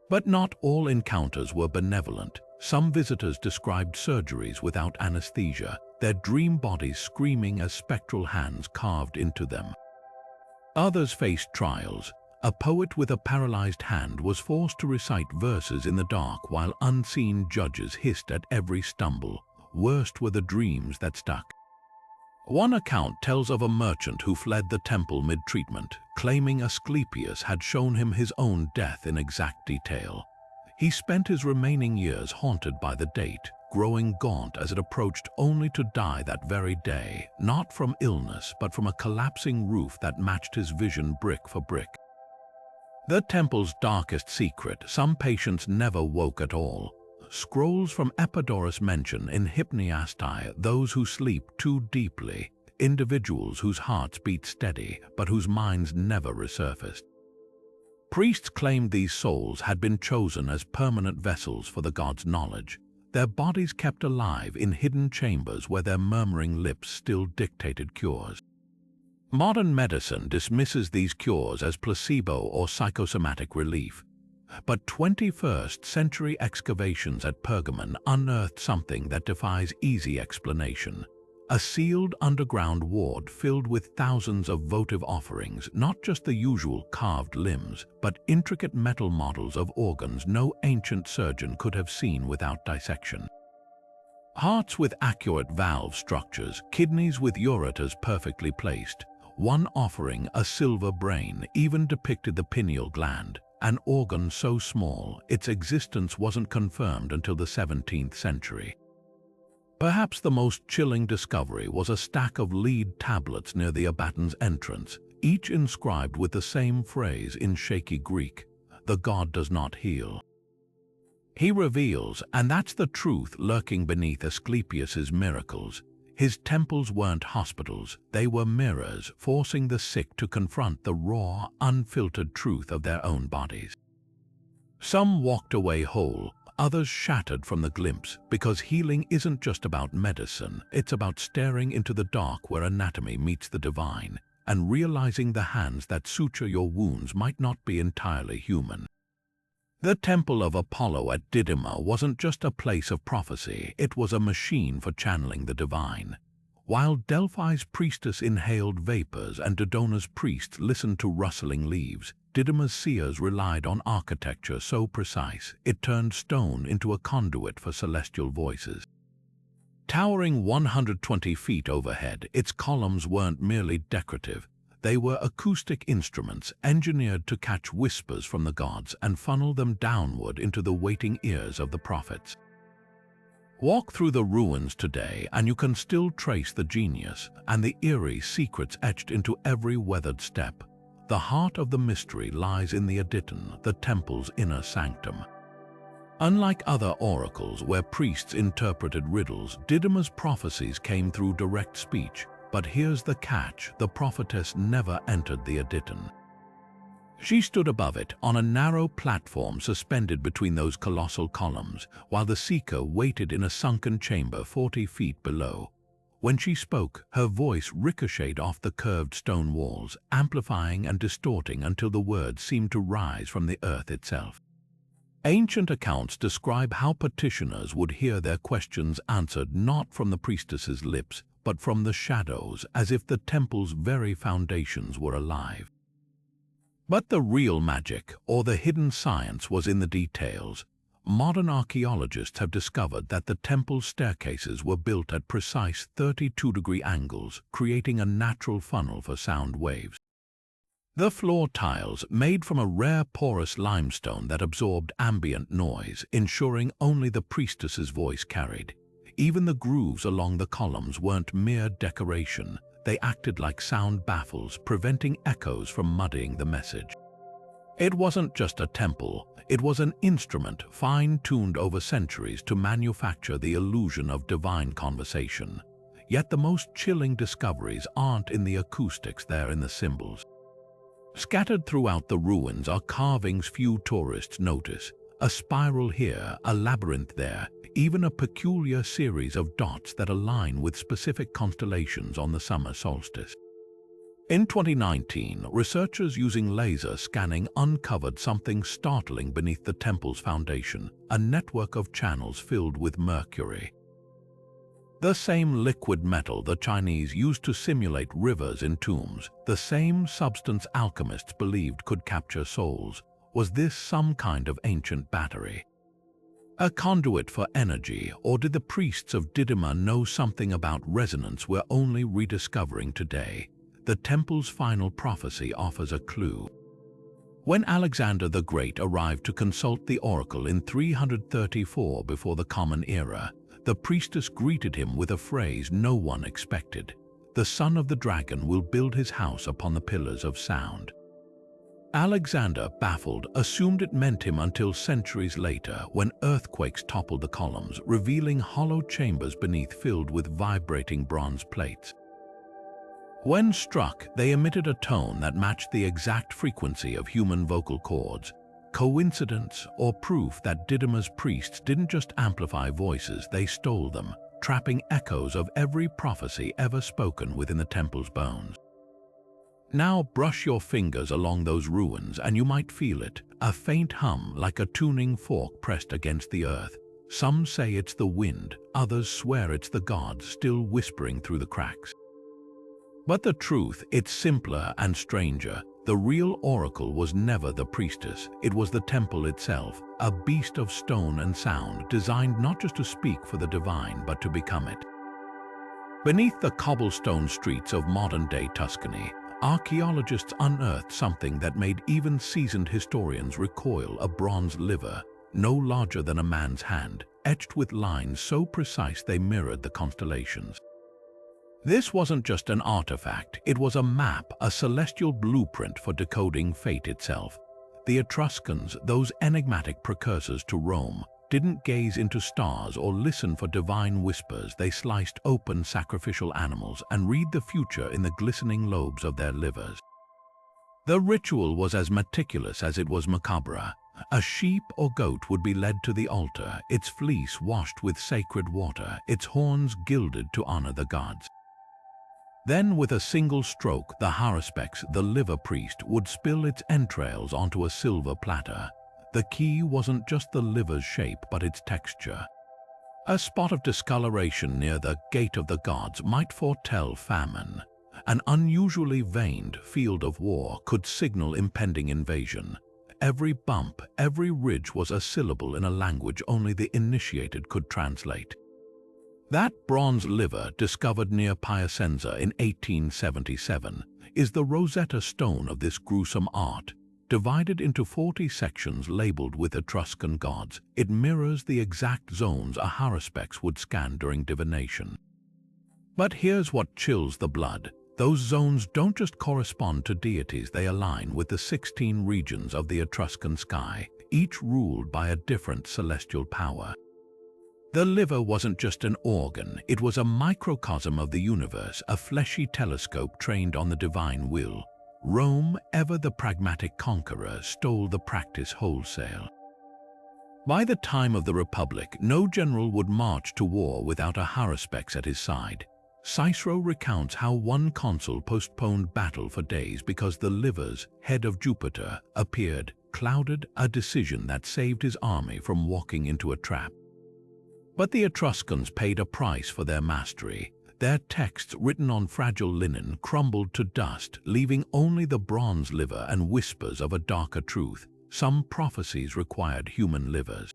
But not all encounters were benevolent. Some visitors described surgeries without anesthesia, their dream bodies screaming as spectral hands carved into them. Others faced trials. A poet with a paralyzed hand was forced to recite verses in the dark while unseen judges hissed at every stumble. Worst were the dreams that stuck. One account tells of a merchant who fled the temple mid-treatment, claiming Asclepius had shown him his own death in exact detail. He spent his remaining years haunted by the date, growing gaunt as it approached only to die that very day, not from illness but from a collapsing roof that matched his vision brick for brick. The temple's darkest secret, some patients never woke at all. Scrolls from Epidaurus mention in Hypniastae those who sleep too deeply, individuals whose hearts beat steady but whose minds never resurfaced. Priests claimed these souls had been chosen as permanent vessels for the god's knowledge, their bodies kept alive in hidden chambers where their murmuring lips still dictated cures. Modern medicine dismisses these cures as placebo or psychosomatic relief. But 21st century excavations at Pergamon unearthed something that defies easy explanation. A sealed underground ward filled with thousands of votive offerings, not just the usual carved limbs, but intricate metal models of organs no ancient surgeon could have seen without dissection. Hearts with accurate valve structures, kidneys with ureters perfectly placed. One offering, a silver brain, even depicted the pineal gland. An organ so small, its existence wasn't confirmed until the 17th century. Perhaps the most chilling discovery was a stack of lead tablets near the abaton's entrance, each inscribed with the same phrase in shaky Greek: "The god does not heal. He reveals," and that's the truth lurking beneath Asclepius's miracles. His temples weren't hospitals, they were mirrors, forcing the sick to confront the raw, unfiltered truth of their own bodies. Some walked away whole, others shattered from the glimpse, because healing isn't just about medicine, it's about staring into the dark where anatomy meets the divine, and realizing the hands that suture your wounds might not be entirely human. The Temple of Apollo at Didyma wasn't just a place of prophecy, it was a machine for channeling the divine. While Delphi's priestess inhaled vapors and Dodona's priests listened to rustling leaves, Didyma's seers relied on architecture so precise it turned stone into a conduit for celestial voices. Towering 120 feet overhead, its columns weren't merely decorative. They were acoustic instruments engineered to catch whispers from the gods and funnel them downward into the waiting ears of the prophets. Walk through the ruins today and you can still trace the genius and the eerie secrets etched into every weathered step. The heart of the mystery lies in the Aditon, the temple's inner sanctum. Unlike other oracles where priests interpreted riddles, Didyma's prophecies came through direct speech. But here's the catch: the prophetess never entered the Aditon. She stood above it on a narrow platform suspended between those colossal columns, while the seeker waited in a sunken chamber 40 feet below. When she spoke, her voice ricocheted off the curved stone walls, amplifying and distorting until the words seemed to rise from the earth itself. Ancient accounts describe how petitioners would hear their questions answered not from the priestess's lips, but from the shadows, as if the temple's very foundations were alive. But the real magic, or the hidden science, was in the details. Modern archaeologists have discovered that the temple's staircases were built at precise 32-degree angles, creating a natural funnel for sound waves. The floor tiles, made from a rare porous limestone that absorbed ambient noise, ensuring only the priestess's voice carried. Even the grooves along the columns weren't mere decoration. They acted like sound baffles, preventing echoes from muddying the message. It wasn't just a temple, it was an instrument fine-tuned over centuries to manufacture the illusion of divine conversation. Yet the most chilling discoveries aren't in the acoustics, they're in the symbols. Scattered throughout the ruins are carvings few tourists notice. A spiral here, a labyrinth there, even a peculiar series of dots that align with specific constellations on the summer solstice. In 2019, researchers using laser scanning uncovered something startling beneath the temple's foundation, a network of channels filled with mercury. The same liquid metal the Chinese used to simulate rivers in tombs, the same substance alchemists believed could capture souls. Was this some kind of ancient battery? A conduit for energy, or did the priests of Didyma know something about resonance we're only rediscovering today? The temple's final prophecy offers a clue. When Alexander the Great arrived to consult the oracle in 334 before the Common Era, the priestess greeted him with a phrase no one expected. The son of the dragon will build his house upon the pillars of sound. Alexander, baffled, assumed it meant him until centuries later, when earthquakes toppled the columns, revealing hollow chambers beneath filled with vibrating bronze plates. When struck, they emitted a tone that matched the exact frequency of human vocal cords. Coincidence or proof that Didyma's priests didn't just amplify voices, they stole them, trapping echoes of every prophecy ever spoken within the temple's bones. Now brush your fingers along those ruins and you might feel it, a faint hum like a tuning fork pressed against the earth. Some say it's the wind, others swear it's the gods still whispering through the cracks. But the truth, it's simpler and stranger. The real oracle was never the priestess, it was the temple itself, a beast of stone and sound designed not just to speak for the divine but to become it. Beneath the cobblestone streets of modern-day Tuscany, archaeologists unearthed something that made even seasoned historians recoil: a bronze liver, no larger than a man's hand, etched with lines so precise they mirrored the constellations. This wasn't just an artifact, it was a map, a celestial blueprint for decoding fate itself. The Etruscans, those enigmatic precursors to Rome, didn't gaze into stars or listen for divine whispers. They sliced open sacrificial animals and read the future in the glistening lobes of their livers. The ritual was as meticulous as it was macabre. A sheep or goat would be led to the altar, its fleece washed with sacred water, its horns gilded to honor the gods. Then, with a single stroke, the haruspex, the liver priest, would spill its entrails onto a silver platter. The key wasn't just the liver's shape, but its texture. A spot of discoloration near the gate of the gods might foretell famine. An unusually veined field of war could signal impending invasion. Every bump, every ridge was a syllable in a language only the initiated could translate. That bronze liver, discovered near Piacenza in 1877, is the Rosetta Stone of this gruesome art. Divided into 40 sections labeled with Etruscan gods, it mirrors the exact zones a haruspex would scan during divination. But here's what chills the blood. Those zones don't just correspond to deities, they align with the 16 regions of the Etruscan sky, each ruled by a different celestial power. The liver wasn't just an organ, it was a microcosm of the universe, a fleshy telescope trained on the divine will. Rome, ever the pragmatic conqueror, stole the practice wholesale. By the time of the Republic, no general would march to war without a haruspex at his side. Cicero recounts how one consul postponed battle for days because the liver's head of Jupiter appeared clouded, a decision that saved his army from walking into a trap. But the Etruscans paid a price for their mastery. Their texts, written on fragile linen, crumbled to dust, leaving only the bronze liver and whispers of a darker truth. Some prophecies required human livers.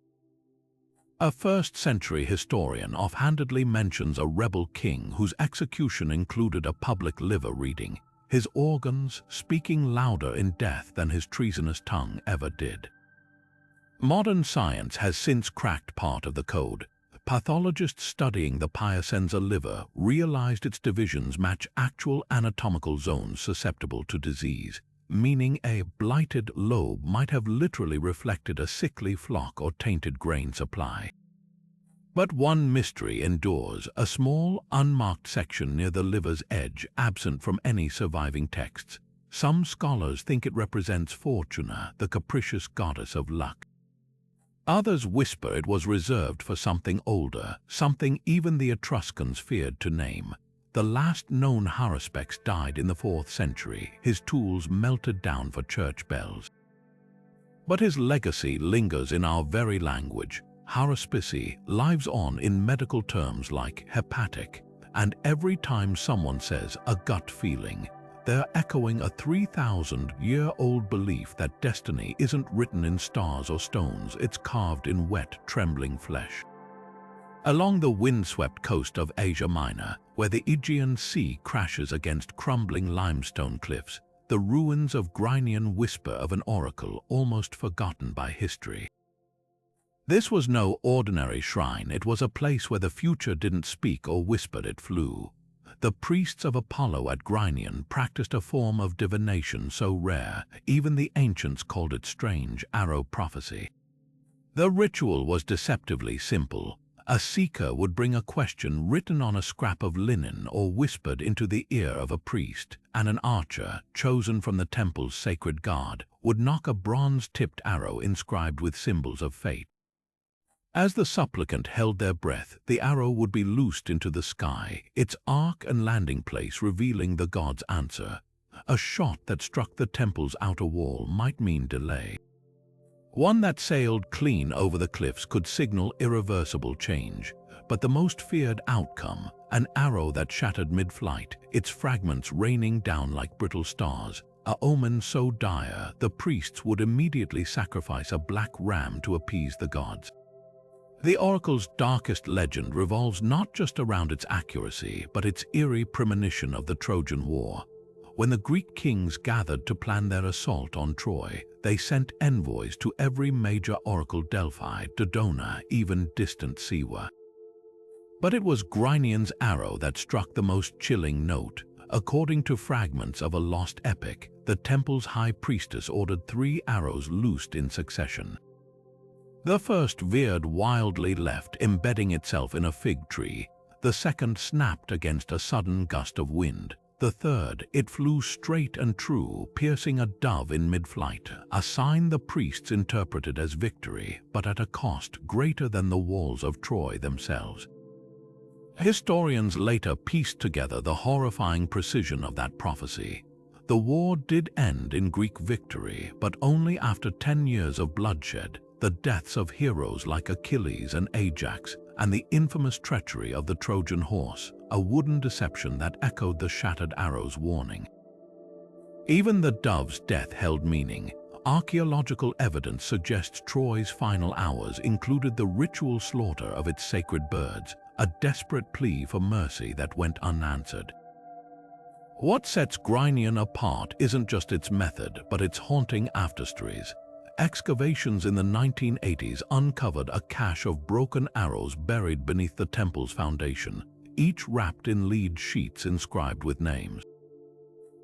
A first-century historian offhandedly mentions a rebel king whose execution included a public liver reading, his organs speaking louder in death than his treasonous tongue ever did. Modern science has since cracked part of the code. Pathologists studying the Piacenza liver realized its divisions match actual anatomical zones susceptible to disease, meaning a blighted lobe might have literally reflected a sickly flock or tainted grain supply. But one mystery endures, a small, unmarked section near the liver's edge, absent from any surviving texts. Some scholars think it represents Fortuna, the capricious goddess of luck. Others whisper it was reserved for something older, something even the Etruscans feared to name. The last known haruspex died in the 4th century, his tools melted down for church bells. But his legacy lingers in our very language. Haruspice lives on in medical terms like hepatic, and every time someone says a gut feeling, they're echoing a 3,000-year-old belief that destiny isn't written in stars or stones, it's carved in wet, trembling flesh. Along the windswept coast of Asia Minor, where the Aegean Sea crashes against crumbling limestone cliffs, the ruins of Grynion whisper of an oracle almost forgotten by history. This was no ordinary shrine, it was a place where the future didn't speak or whispered, it flew. The priests of Apollo at Grynion practiced a form of divination so rare, even the ancients called it strange arrow prophecy. The ritual was deceptively simple. A seeker would bring a question written on a scrap of linen or whispered into the ear of a priest, and an archer, chosen from the temple's sacred guard, would nock a bronze-tipped arrow inscribed with symbols of fate. As the supplicant held their breath, the arrow would be loosed into the sky, its arc and landing place revealing the god's answer. A shot that struck the temple's outer wall might mean delay. One that sailed clean over the cliffs could signal irreversible change. But the most feared outcome, an arrow that shattered mid-flight, its fragments raining down like brittle stars, a omen so dire the priests would immediately sacrifice a black ram to appease the gods. The oracle's darkest legend revolves not just around its accuracy, but its eerie premonition of the Trojan War. When the Greek kings gathered to plan their assault on Troy, they sent envoys to every major oracle: Delphi, Dodona, even distant Siwa. But it was Grynion's arrow that struck the most chilling note. According to fragments of a lost epic, the temple's high priestess ordered 3 arrows loosed in succession. The first veered wildly left, embedding itself in a fig tree. The second snapped against a sudden gust of wind. The third, it flew straight and true, piercing a dove in mid-flight, a sign the priests interpreted as victory, but at a cost greater than the walls of Troy themselves. Historians later pieced together the horrifying precision of that prophecy. The war did end in Greek victory, but only after 10 years of bloodshed, the deaths of heroes like Achilles and Ajax, and the infamous treachery of the Trojan horse, a wooden deception that echoed the shattered arrow's warning. Even the dove's death held meaning. Archaeological evidence suggests Troy's final hours included the ritual slaughter of its sacred birds, a desperate plea for mercy that went unanswered. What sets Grynion apart isn't just its method, but its haunting afterstories. Excavations in the 1980s uncovered a cache of broken arrows buried beneath the temple's foundation, each wrapped in lead sheets inscribed with names.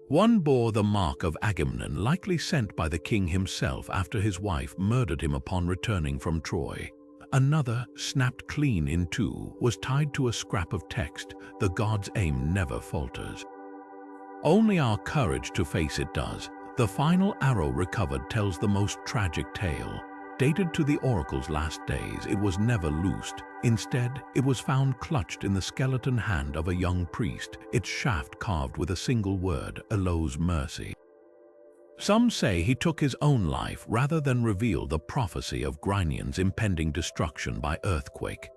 One bore the mark of Agamemnon, likely sent by the king himself after his wife murdered him upon returning from Troy. Another, snapped clean in two, was tied to a scrap of text, "The god's aim never falters." Only our courage to face it does. The final arrow recovered tells the most tragic tale. Dated to the oracle's last days, it was never loosed. Instead, it was found clutched in the skeleton hand of a young priest, its shaft carved with a single word, Eloh's mercy. Some say he took his own life rather than reveal the prophecy of Grynion's impending destruction by earthquake.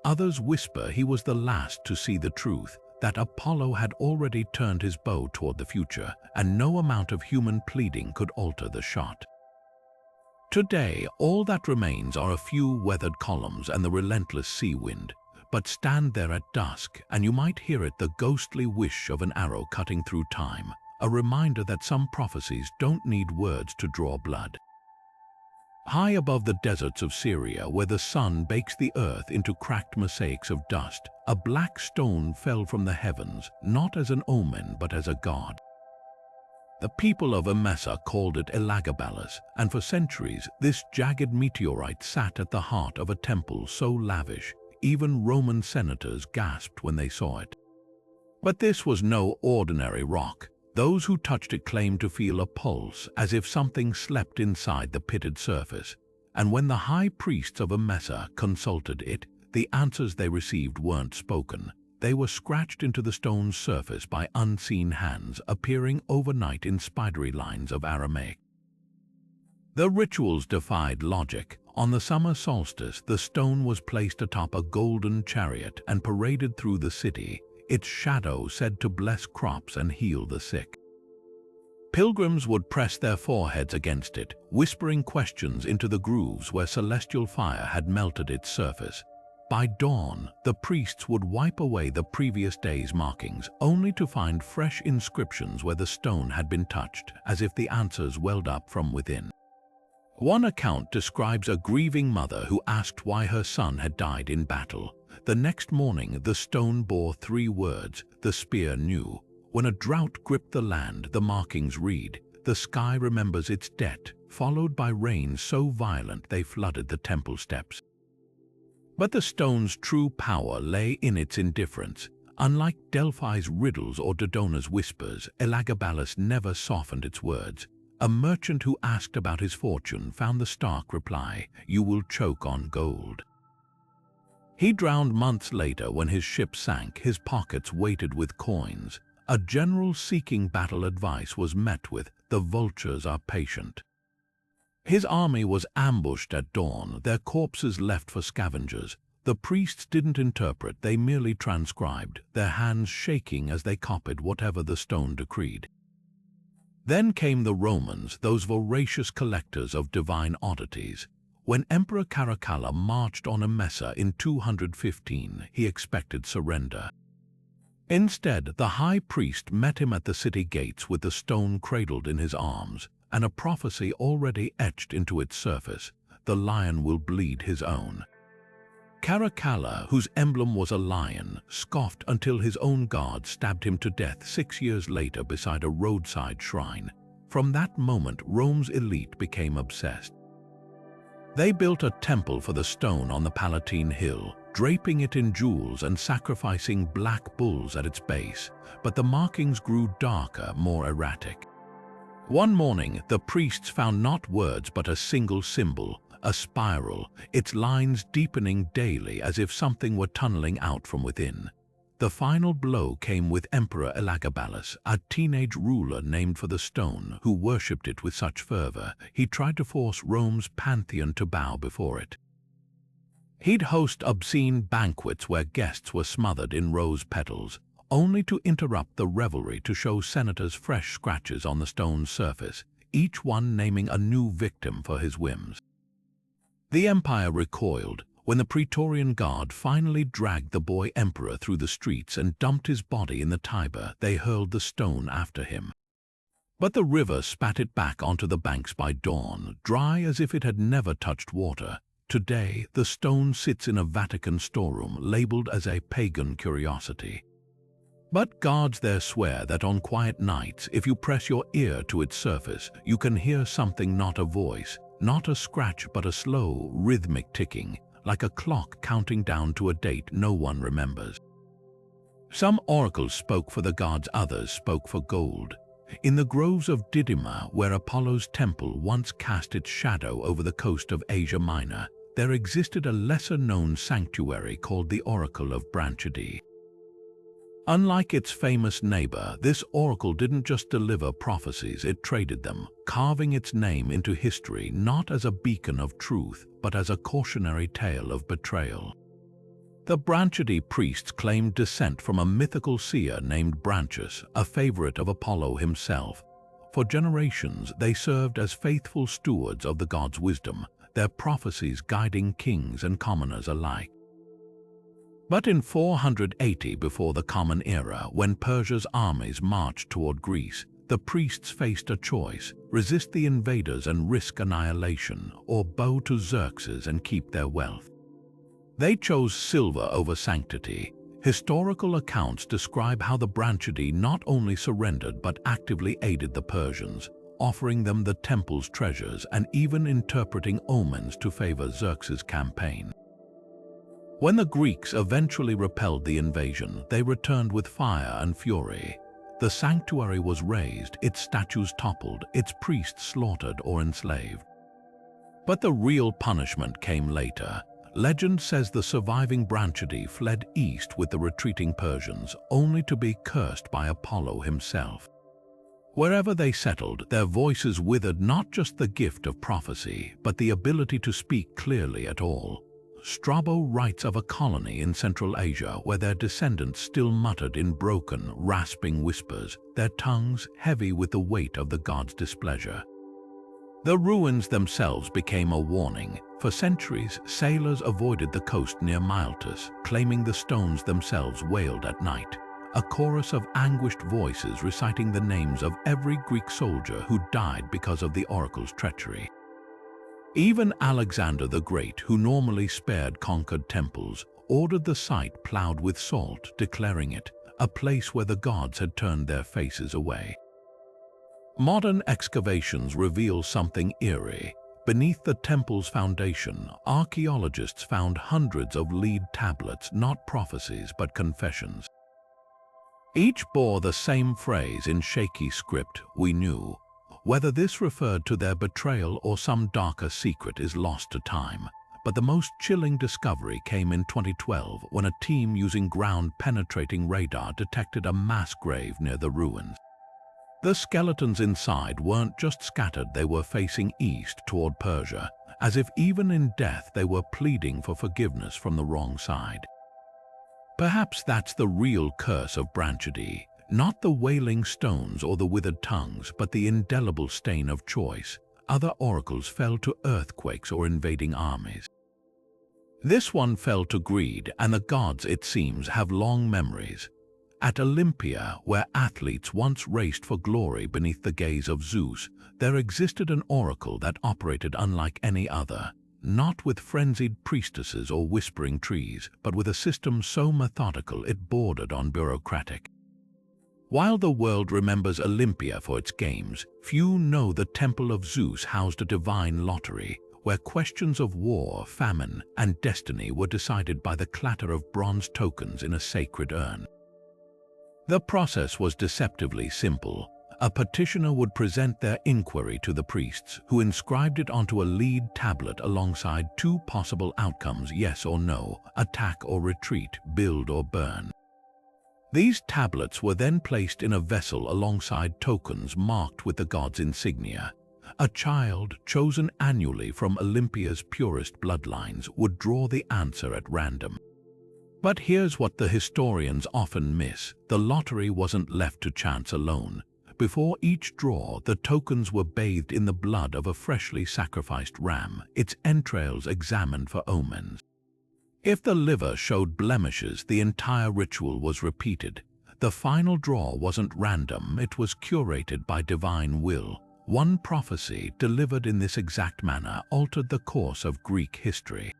Others whisper he was the last to see the truth, that Apollo had already turned his bow toward the future, and no amount of human pleading could alter the shot. Today, all that remains are a few weathered columns and the relentless sea wind. But stand there at dusk, and you might hear it, the ghostly whish of an arrow cutting through time, a reminder that some prophecies don't need words to draw blood. High above the deserts of Syria, where the sun bakes the earth into cracked mosaics of dust, a black stone fell from the heavens, not as an omen but as a god. The people of Emesa called it Elagabalus, and for centuries this jagged meteorite sat at the heart of a temple so lavish, even Roman senators gasped when they saw it. But this was no ordinary rock. Those who touched it claimed to feel a pulse, as if something slept inside the pitted surface. And when the high priests of Emesa consulted it, the answers they received weren't spoken. They were scratched into the stone's surface by unseen hands, appearing overnight in spidery lines of Aramaic. The rituals defied logic. On the summer solstice, the stone was placed atop a golden chariot and paraded through the city, its shadow said to bless crops and heal the sick. Pilgrims would press their foreheads against it, whispering questions into the grooves where celestial fire had melted its surface. By dawn, the priests would wipe away the previous day's markings, only to find fresh inscriptions where the stone had been touched, as if the answers welled up from within. One account describes a grieving mother who asked why her son had died in battle. The next morning, the stone bore 3 words, the spear knew. When a drought gripped the land, the markings read, the sky remembers its debt, followed by rain so violent they flooded the temple steps. But the stone's true power lay in its indifference. Unlike Delphi's riddles or Dodona's whispers, Elagabalus never softened its words. A merchant who asked about his fortune found the stark reply, "You will choke on gold." He drowned months later when his ship sank, his pockets weighted with coins. A general seeking battle advice was met with, "The vultures are patient." His army was ambushed at dawn, their corpses left for scavengers. The priests didn't interpret, they merely transcribed, their hands shaking as they copied whatever the stone decreed. Then came the Romans, those voracious collectors of divine oddities. When Emperor Caracalla marched on Emesa in 215, he expected surrender. Instead, the high priest met him at the city gates with the stone cradled in his arms, and a prophecy already etched into its surface, "The lion will bleed his own." Caracalla, whose emblem was a lion, scoffed until his own guard stabbed him to death 6 years later beside a roadside shrine. From that moment, Rome's elite became obsessed. They built a temple for the stone on the Palatine Hill, draping it in jewels and sacrificing black bulls at its base. But the markings grew darker, more erratic. One morning, the priests found not words but a single symbol, a spiral, its lines deepening daily as if something were tunneling out from within. The final blow came with Emperor Elagabalus, a teenage ruler named for the stone, who worshipped it with such fervor, he tried to force Rome's pantheon to bow before it. He'd host obscene banquets where guests were smothered in rose petals, only to interrupt the revelry to show senators fresh scratches on the stone's surface. each one naming a new victim for his whims. The empire recoiled when the Praetorian Guard finally dragged the boy emperor through the streets and dumped his body in the Tiber. They hurled the stone after him. But the river spat it back onto the banks by dawn, dry as if it had never touched water. Today, the stone sits in a Vatican storeroom labeled as a pagan curiosity. But guards there swear that on quiet nights, if you press your ear to its surface, you can hear something, not a voice, not a scratch, but a slow, rhythmic ticking, like a clock counting down to a date no one remembers. Some oracles spoke for the gods, others spoke for gold. In the groves of Didyma, where Apollo's temple once cast its shadow over the coast of Asia Minor, there existed a lesser-known sanctuary called the Oracle of Branchidae. Unlike its famous neighbor, this oracle didn't just deliver prophecies, it traded them, carving its name into history not as a beacon of truth, but as a cautionary tale of betrayal. The Branchidae priests claimed descent from a mythical seer named Branchus, a favorite of Apollo himself. For generations, they served as faithful stewards of the god's wisdom, their prophecies guiding kings and commoners alike. But in 480 before the Common Era, when Persia's armies marched toward Greece, the priests faced a choice: resist the invaders and risk annihilation, or bow to Xerxes and keep their wealth. They chose silver over sanctity. Historical accounts describe how the Branchidae not only surrendered but actively aided the Persians, offering them the temple's treasures and even interpreting omens to favor Xerxes' campaign. When the Greeks eventually repelled the invasion, they returned with fire and fury. The sanctuary was razed, its statues toppled, its priests slaughtered or enslaved. But the real punishment came later. Legend says the surviving Branchidae fled east with the retreating Persians, only to be cursed by Apollo himself. Wherever they settled, their voices withered not just the gift of prophecy, but the ability to speak clearly at all. Strabo writes of a colony in Central Asia where their descendants still muttered in broken, rasping whispers, their tongues heavy with the weight of the god's displeasure. The ruins themselves became a warning. For centuries, sailors avoided the coast near Miletus, claiming the stones themselves wailed at night, a chorus of anguished voices reciting the names of every Greek soldier who died because of the oracle's treachery. Even Alexander the Great, who normally spared conquered temples, ordered the site plowed with salt, declaring it a place where the gods had turned their faces away. Modern excavations reveal something eerie. Beneath the temple's foundation, archaeologists found hundreds of lead tablets, not prophecies but confessions. Each bore the same phrase in shaky script: "We knew." Whether this referred to their betrayal or some darker secret is lost to time. But the most chilling discovery came in 2012 when a team using ground-penetrating radar detected a mass grave near the ruins. The skeletons inside weren't just scattered, they were facing east toward Persia, as if even in death they were pleading for forgiveness from the wrong side. Perhaps that's the real curse of Branchidae. Not the wailing stones or the withered tongues, but the indelible stain of choice. Other oracles fell to earthquakes or invading armies. This one fell to greed, and the gods, it seems, have long memories. At Olympia, where athletes once raced for glory beneath the gaze of Zeus, there existed an oracle that operated unlike any other, not with frenzied priestesses or whispering trees, but with a system so methodical it bordered on bureaucratic. While the world remembers Olympia for its games, few know the Temple of Zeus housed a divine lottery, where questions of war, famine, and destiny were decided by the clatter of bronze tokens in a sacred urn. The process was deceptively simple. A petitioner would present their inquiry to the priests, who inscribed it onto a lead tablet alongside two possible outcomes: yes or no, attack or retreat, build or burn. These tablets were then placed in a vessel alongside tokens marked with the god's insignia. A child, chosen annually from Olympia's purest bloodlines, would draw the answer at random. But here's what the historians often miss: the lottery wasn't left to chance alone. Before each draw, the tokens were bathed in the blood of a freshly sacrificed ram, its entrails examined for omens. If the liver showed blemishes, the entire ritual was repeated. The final draw wasn't random, it was curated by divine will. One prophecy delivered in this exact manner altered the course of Greek history.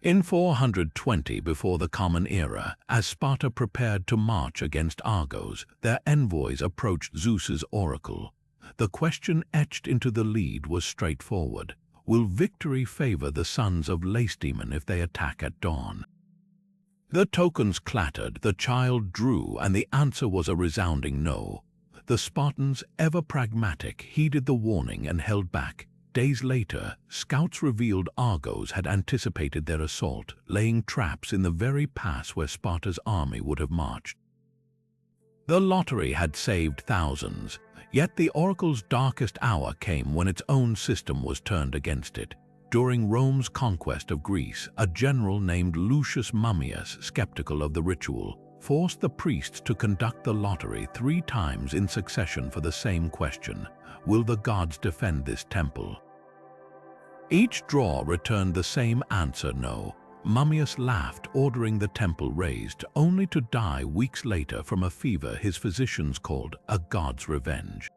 In 420 before the Common Era, as Sparta prepared to march against Argos, their envoys approached Zeus's oracle. The question etched into the lead was straightforward. Will victory favor the sons of Lacedaemon if they attack at dawn? The tokens clattered, the child drew, and the answer was a resounding no. The Spartans, ever pragmatic, heeded the warning and held back. Days later, scouts revealed Argos had anticipated their assault, laying traps in the very pass where Sparta's army would have marched. The lottery had saved thousands, yet the oracle's darkest hour came when its own system was turned against it. During Rome's conquest of Greece, a general named Lucius Mummius, skeptical of the ritual, forced the priests to conduct the lottery 3 times in succession for the same question: will the gods defend this temple? Each draw returned the same answer: no. Mummius laughed, ordering the temple razed, only to die weeks later from a fever his physicians called a god's revenge.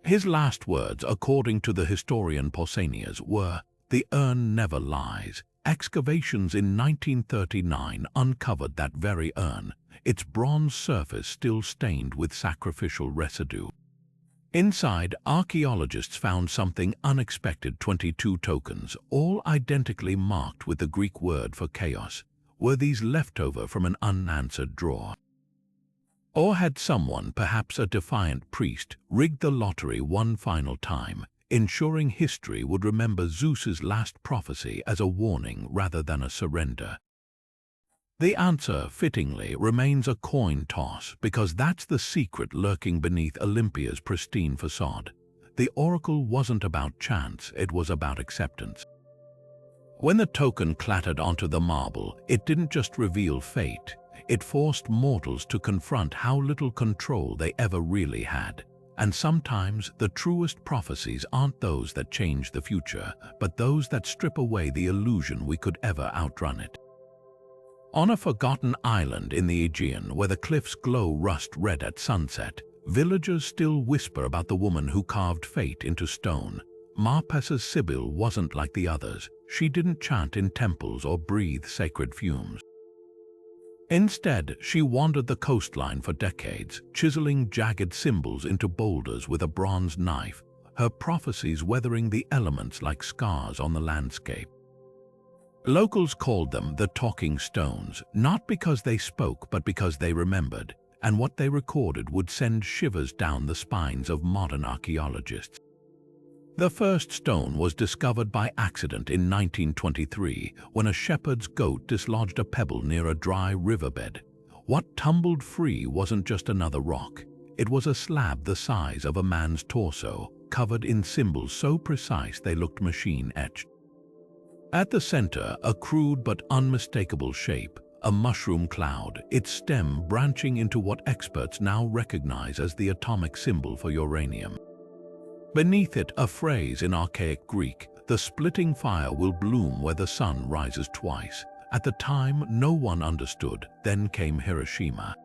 His last words, according to the historian Pausanias, were, "The urn never lies." Excavations in 1939 uncovered that very urn, its bronze surface still stained with sacrificial residue. Inside, archaeologists found something unexpected: 22 tokens, all identically marked with the Greek word for chaos. Were these leftover from an unanswered draw? Or had someone, perhaps a defiant priest, rigged the lottery one final time, ensuring history would remember Zeus's last prophecy as a warning rather than a surrender? The answer, fittingly, remains a coin toss, because that's the secret lurking beneath Olympia's pristine facade. The oracle wasn't about chance, it was about acceptance. When the token clattered onto the marble, it didn't just reveal fate, it forced mortals to confront how little control they ever really had. And sometimes the truest prophecies aren't those that change the future, but those that strip away the illusion we could ever outrun it. On a forgotten island in the Aegean, where the cliffs glow rust red at sunset, villagers still whisper about the woman who carved fate into stone. Marpessa's Sibyl wasn't like the others. She didn't chant in temples or breathe sacred fumes. Instead, she wandered the coastline for decades, chiseling jagged symbols into boulders with a bronze knife, her prophecies weathering the elements like scars on the landscape. Locals called them the talking stones, not because they spoke but because they remembered, and what they recorded would send shivers down the spines of modern archaeologists. The first stone was discovered by accident in 1923 when a shepherd's goat dislodged a pebble near a dry riverbed. What tumbled free wasn't just another rock. It was a slab the size of a man's torso, covered in symbols so precise they looked machine-etched. At the center, a crude but unmistakable shape, a mushroom cloud, its stem branching into what experts now recognize as the atomic symbol for uranium. Beneath it, a phrase in archaic Greek: "The splitting fire will bloom where the sun rises twice." At the time, no one understood. Then came Hiroshima.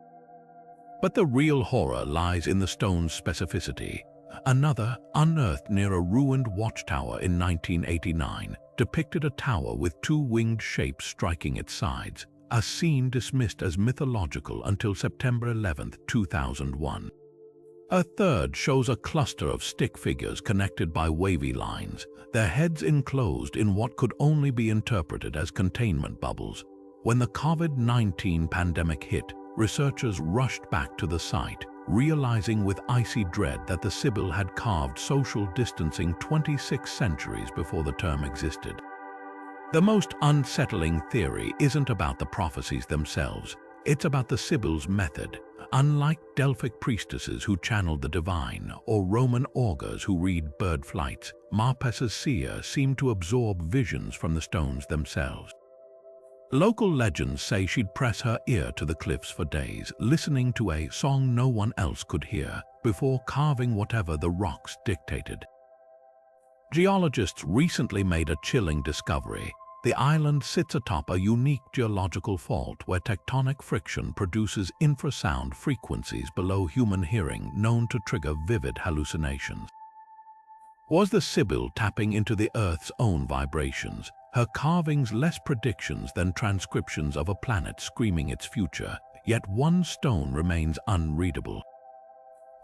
But the real horror lies in the stone's specificity. Another, unearthed near a ruined watchtower in 1989, depicted a tower with 2 winged shapes striking its sides, a scene dismissed as mythological until September 11, 2001. A third shows a cluster of stick figures connected by wavy lines, their heads enclosed in what could only be interpreted as containment bubbles. When the COVID-19 pandemic hit, researchers rushed back to the site, realizing with icy dread that the Sibyl had carved social distancing 26 centuries before the term existed. The most unsettling theory isn't about the prophecies themselves, it's about the Sibyl's method. Unlike Delphic priestesses who channeled the divine, or Roman augurs who read bird flights, Marpessa's seer seemed to absorb visions from the stones themselves. Local legends say she'd press her ear to the cliffs for days, listening to a song no one else could hear, before carving whatever the rocks dictated. Geologists recently made a chilling discovery. The island sits atop a unique geological fault where tectonic friction produces infrasound frequencies below human hearing known to trigger vivid hallucinations. Was the Sibyl tapping into the Earth's own vibrations, her carvings less predictions than transcriptions of a planet screaming its future, yet one stone remains unreadable.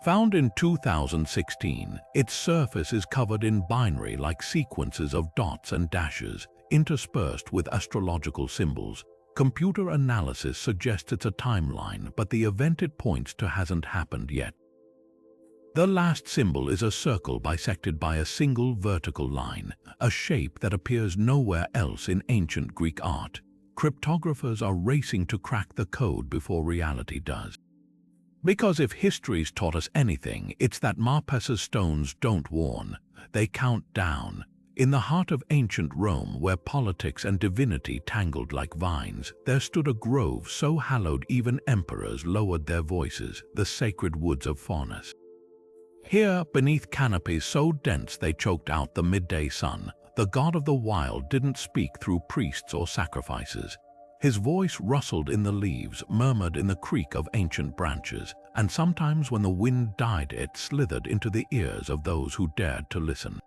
Found in 2016, its surface is covered in binary-like sequences of dots and dashes, interspersed with astrological symbols. Computer analysis suggests it's a timeline, but the event it points to hasn't happened yet. The last symbol is a circle bisected by a single vertical line, a shape that appears nowhere else in ancient Greek art. Cryptographers are racing to crack the code before reality does. Because if history's taught us anything, it's that Marpessa's stones don't warn, they count down. In the heart of ancient Rome, where politics and divinity tangled like vines, there stood a grove so hallowed even emperors lowered their voices, the sacred woods of Faunus. Here, beneath canopies so dense they choked out the midday sun, the god of the wild didn't speak through priests or sacrifices. His voice rustled in the leaves, murmured in the creak of ancient branches, and sometimes when the wind died it slithered into the ears of those who dared to listen.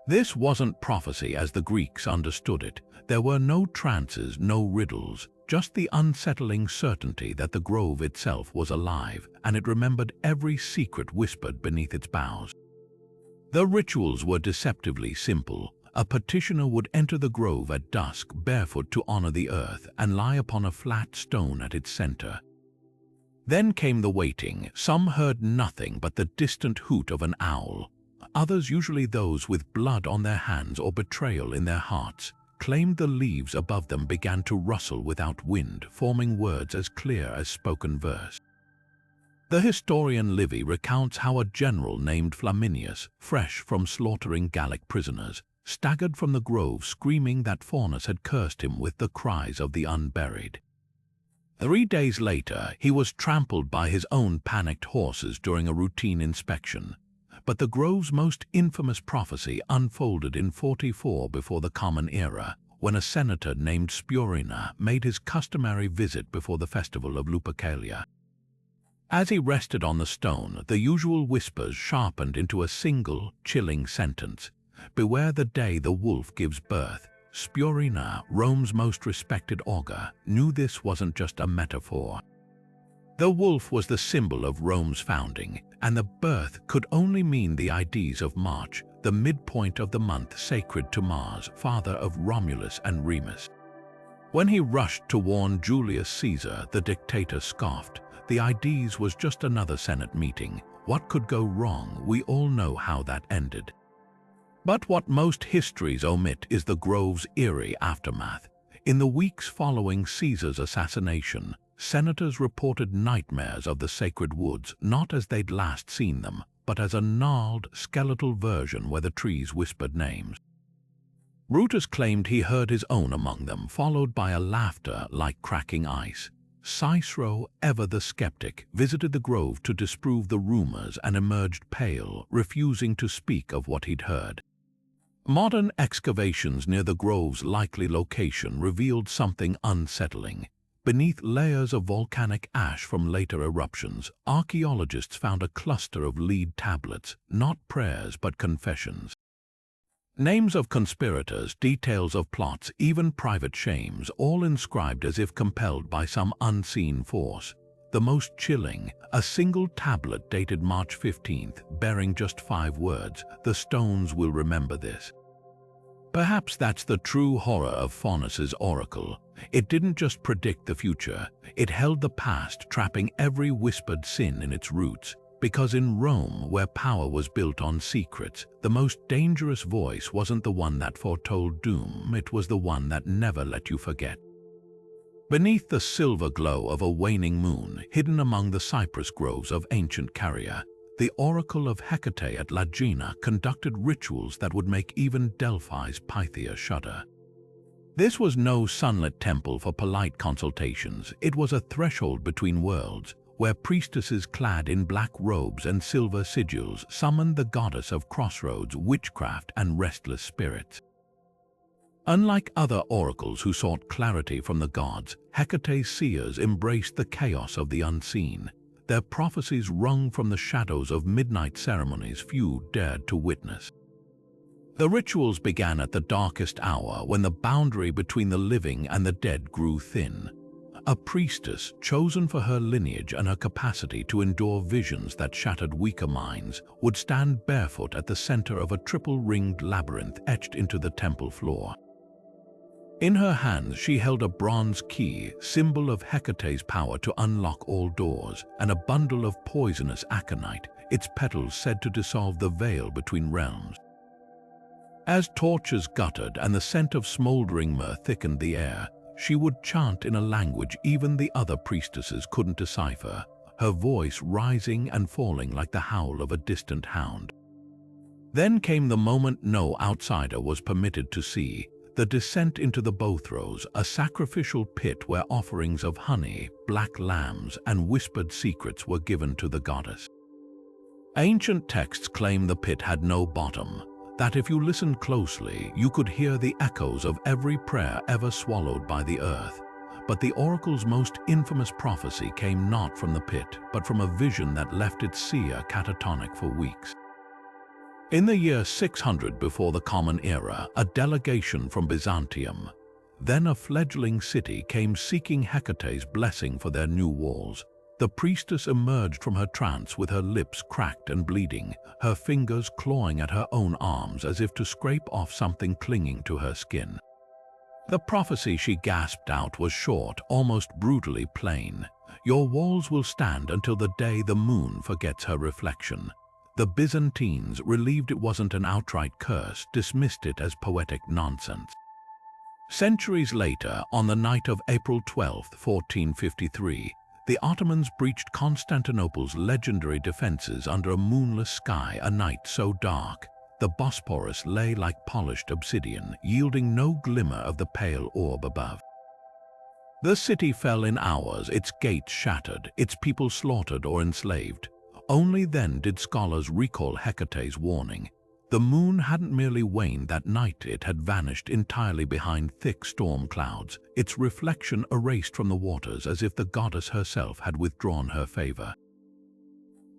This wasn't prophecy as the Greeks understood it. There were no trances, no riddles, just the unsettling certainty that the grove itself was alive, and it remembered every secret whispered beneath its boughs. The rituals were deceptively simple. A petitioner would enter the grove at dusk, barefoot to honor the earth, and lie upon a flat stone at its center. Then came the waiting. Some heard nothing but the distant hoot of an owl. Others, usually those with blood on their hands or betrayal in their hearts, claimed the leaves above them began to rustle without wind, forming words as clear as spoken verse. The historian Livy recounts how a general named Flaminius, fresh from slaughtering Gallic prisoners, staggered from the grove screaming that Faunus had cursed him with the cries of the unburied. 3 days later, he was trampled by his own panicked horses during a routine inspection. But the grove's most infamous prophecy unfolded in 44 before the Common Era, when a senator named Spurina made his customary visit before the festival of Lupercalia. As he rested on the stone, the usual whispers sharpened into a single, chilling sentence. "Beware the day the wolf gives birth." Spurina, Rome's most respected augur, knew this wasn't just a metaphor. The wolf was the symbol of Rome's founding, and the birth could only mean the Ides of March, the midpoint of the month sacred to Mars, father of Romulus and Remus. When he rushed to warn Julius Caesar, the dictator scoffed. The Ides was just another Senate meeting. What could go wrong? We all know how that ended. But what most histories omit is the grove's eerie aftermath. In the weeks following Caesar's assassination, senators reported nightmares of the sacred woods, not as they'd last seen them, but as a gnarled, skeletal version where the trees whispered names. Brutus claimed he heard his own among them, followed by a laughter like cracking ice. Cicero, ever the skeptic, visited the grove to disprove the rumors and emerged pale, refusing to speak of what he'd heard. Modern excavations near the grove's likely location revealed something unsettling. Beneath layers of volcanic ash from later eruptions, archaeologists found a cluster of lead tablets, not prayers but confessions. Names of conspirators, details of plots, even private shames, all inscribed as if compelled by some unseen force. The most chilling, a single tablet dated March 15th, bearing just 5 words, "The stones will remember this." Perhaps that's the true horror of Faunus's oracle. It didn't just predict the future, it held the past, trapping every whispered sin in its roots. Because in Rome, where power was built on secrets, the most dangerous voice wasn't the one that foretold doom, it was the one that never let you forget. Beneath the silver glow of a waning moon, hidden among the cypress groves of ancient Caria, the Oracle of Hecate at Lagina conducted rituals that would make even Delphi's Pythia shudder. This was no sunlit temple for polite consultations. It was a threshold between worlds, where priestesses clad in black robes and silver sigils summoned the goddess of crossroads, witchcraft, and restless spirits. Unlike other oracles who sought clarity from the gods, Hecate's seers embraced the chaos of the unseen. Their prophecies wrung from the shadows of midnight ceremonies few dared to witness. The rituals began at the darkest hour, when the boundary between the living and the dead grew thin. A priestess, chosen for her lineage and her capacity to endure visions that shattered weaker minds, would stand barefoot at the center of a triple-ringed labyrinth etched into the temple floor. In her hands she held a bronze key, symbol of Hecate's power to unlock all doors, and a bundle of poisonous aconite, its petals said to dissolve the veil between realms. As torches guttered and the scent of smoldering myrrh thickened the air, she would chant in a language even the other priestesses couldn't decipher, her voice rising and falling like the howl of a distant hound. Then came the moment no outsider was permitted to see, the descent into the Bothros, a sacrificial pit where offerings of honey, black lambs, and whispered secrets were given to the goddess. Ancient texts claim the pit had no bottom, that if you listened closely, you could hear the echoes of every prayer ever swallowed by the earth. But the oracle's most infamous prophecy came not from the pit, but from a vision that left its seer catatonic for weeks. In the year 600 before the Common Era, a delegation from Byzantium, then a fledgling city, came seeking Hecate's blessing for their new walls. The priestess emerged from her trance with her lips cracked and bleeding, her fingers clawing at her own arms as if to scrape off something clinging to her skin. The prophecy she gasped out was short, almost brutally plain. Your walls will stand until the day the moon forgets her reflection. The Byzantines, relieved it wasn't an outright curse, dismissed it as poetic nonsense. Centuries later, on the night of April 12, 1453, the Ottomans breached Constantinople's legendary defenses under a moonless sky, a night so dark, the Bosporus lay like polished obsidian, yielding no glimmer of the pale orb above. The city fell in hours, its gates shattered, its people slaughtered or enslaved. Only then did scholars recall Hecate's warning. The moon hadn't merely waned that night, it had vanished entirely behind thick storm clouds, its reflection erased from the waters as if the goddess herself had withdrawn her favor.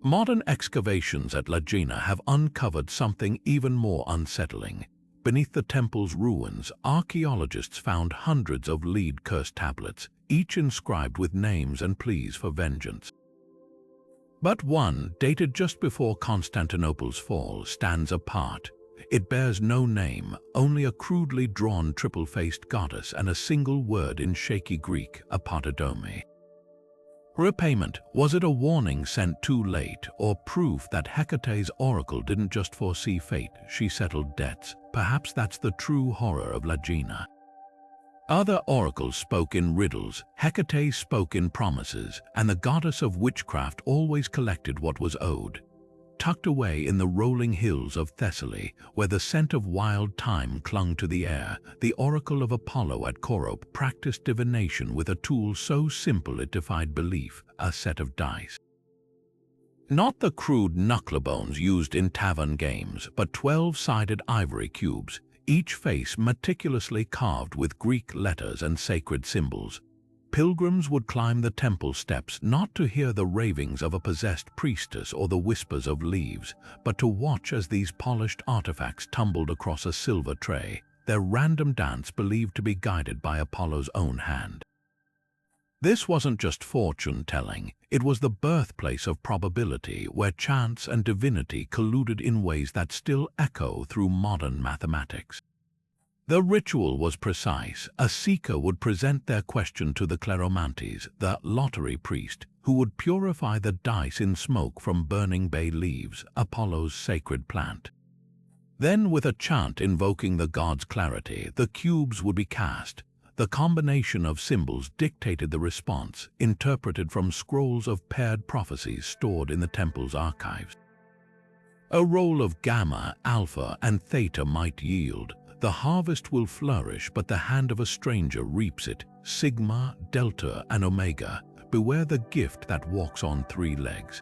Modern excavations at Lagina have uncovered something even more unsettling. Beneath the temple's ruins, archaeologists found hundreds of lead-cursed tablets, each inscribed with names and pleas for vengeance. But one, dated just before Constantinople's fall, stands apart. It bears no name, only a crudely drawn triple-faced goddess and a single word in shaky Greek, apotodome. Repayment, was it a warning sent too late, or proof that Hecate's oracle didn't just foresee fate, she settled debts? Perhaps that's the true horror of Lagina. Other oracles spoke in riddles, Hecate spoke in promises, and the goddess of witchcraft always collected what was owed. Tucked away in the rolling hills of Thessaly, where the scent of wild thyme clung to the air, the oracle of Apollo at Corope practiced divination with a tool so simple it defied belief, a set of dice. Not the crude knucklebones used in tavern games, but 12-sided ivory cubes, each face meticulously carved with Greek letters and sacred symbols. Pilgrims would climb the temple steps not to hear the ravings of a possessed priestess or the whispers of leaves, but to watch as these polished artifacts tumbled across a silver tray, their random dance believed to be guided by Apollo's own hand. This wasn't just fortune-telling, it was the birthplace of probability, where chance and divinity colluded in ways that still echo through modern mathematics. The ritual was precise. A seeker would present their question to the Kleromantes, the lottery priest, who would purify the dice in smoke from burning bay leaves, Apollo's sacred plant. Then, with a chant invoking the god's clarity, the cubes would be cast. The combination of symbols dictated the response, interpreted from scrolls of paired prophecies stored in the temple's archives. A roll of gamma, alpha, and theta might yield. The harvest will flourish, but the hand of a stranger reaps it. Sigma, Delta, and Omega, beware the gift that walks on 3 legs.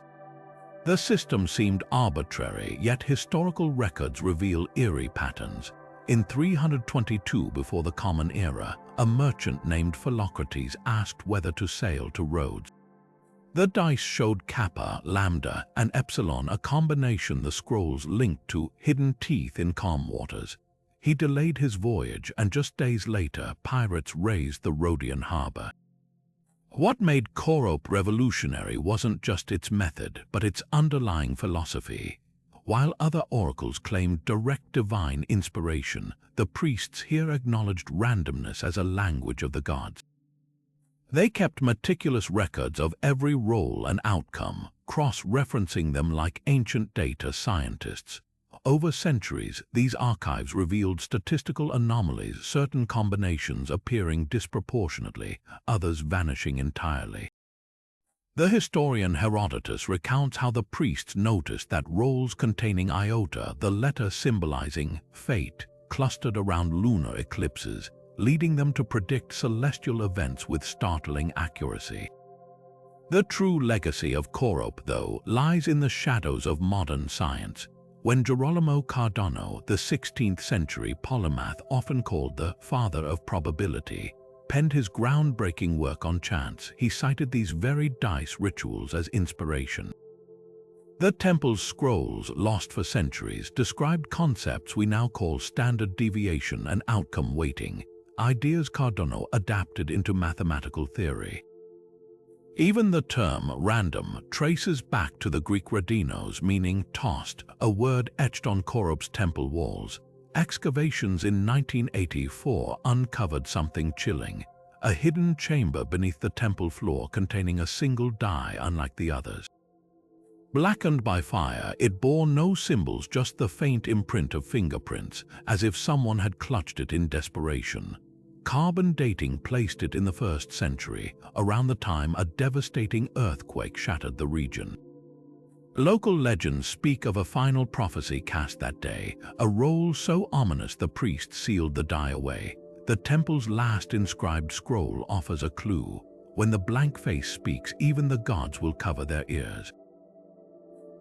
The system seemed arbitrary, yet historical records reveal eerie patterns. In 322 before the Common Era, a merchant named Philocrates asked whether to sail to Rhodes. The dice showed Kappa, Lambda, and Epsilon, a combination the scrolls linked to hidden teeth in calm waters. He delayed his voyage, and just days later, pirates razed the Rhodian harbor. What made Korope revolutionary wasn't just its method, but its underlying philosophy. While other oracles claimed direct divine inspiration, the priests here acknowledged randomness as a language of the gods. They kept meticulous records of every roll and outcome, cross-referencing them like ancient data scientists. Over centuries, these archives revealed statistical anomalies, certain combinations appearing disproportionately, others vanishing entirely. The historian Herodotus recounts how the priests noticed that rolls containing iota, the letter symbolizing fate, clustered around lunar eclipses, leading them to predict celestial events with startling accuracy. The true legacy of Korope, though, lies in the shadows of modern science. When Girolamo Cardano, the 16th century polymath often called the father of probability, penned his groundbreaking work on chance, he cited these very dice rituals as inspiration. The temple's scrolls, lost for centuries, described concepts we now call standard deviation and outcome weighting, ideas Cardano adapted into mathematical theory. Even the term random traces back to the Greek radinos, meaning tossed, a word etched on Korope's temple walls. Excavations in 1984 uncovered something chilling, a hidden chamber beneath the temple floor containing a single die unlike the others. Blackened by fire, it bore no symbols, just the faint imprint of fingerprints, as if someone had clutched it in desperation. Carbon dating placed it in the 1st century, around the time a devastating earthquake shattered the region. Local legends speak of a final prophecy cast that day, a roll so ominous the priest sealed the die away. The temple's last inscribed scroll offers a clue. When the blank face speaks, even the gods will cover their ears.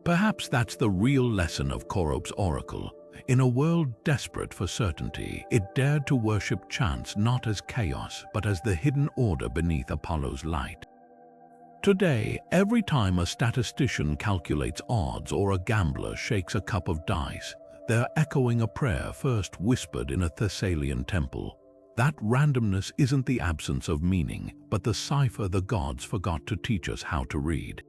Perhaps that's the real lesson of Korope's oracle. In a world desperate for certainty, it dared to worship chance not as chaos, but as the hidden order beneath Apollo's light. Today, every time a statistician calculates odds or a gambler shakes a cup of dice, they're echoing a prayer first whispered in a Thessalian temple. That randomness isn't the absence of meaning, but the cipher the gods forgot to teach us how to read.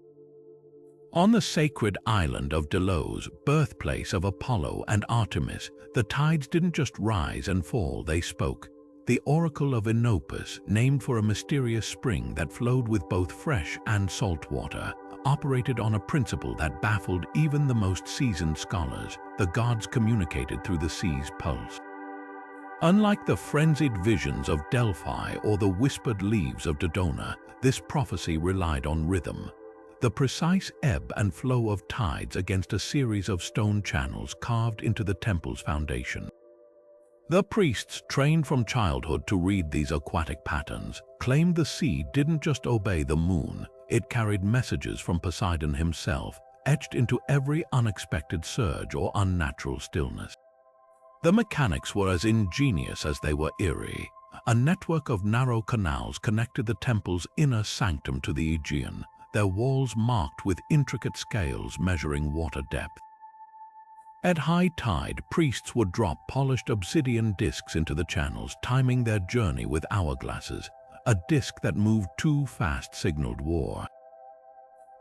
On the sacred island of Delos, birthplace of Apollo and Artemis, the tides didn't just rise and fall, they spoke. The Oracle of Inopus, named for a mysterious spring that flowed with both fresh and salt water, operated on a principle that baffled even the most seasoned scholars. The gods communicated through the sea's pulse. Unlike the frenzied visions of Delphi or the whispered leaves of Dodona, this prophecy relied on rhythm. The precise ebb and flow of tides against a series of stone channels carved into the temple's foundation. The priests, trained from childhood to read these aquatic patterns, claimed the sea didn't just obey the moon, it carried messages from Poseidon himself, etched into every unexpected surge or unnatural stillness. The mechanics were as ingenious as they were eerie. A network of narrow canals connected the temple's inner sanctum to the Aegean, their walls marked with intricate scales measuring water depth. At high tide, priests would drop polished obsidian discs into the channels, timing their journey with hourglasses. A disc that moved too fast signaled war.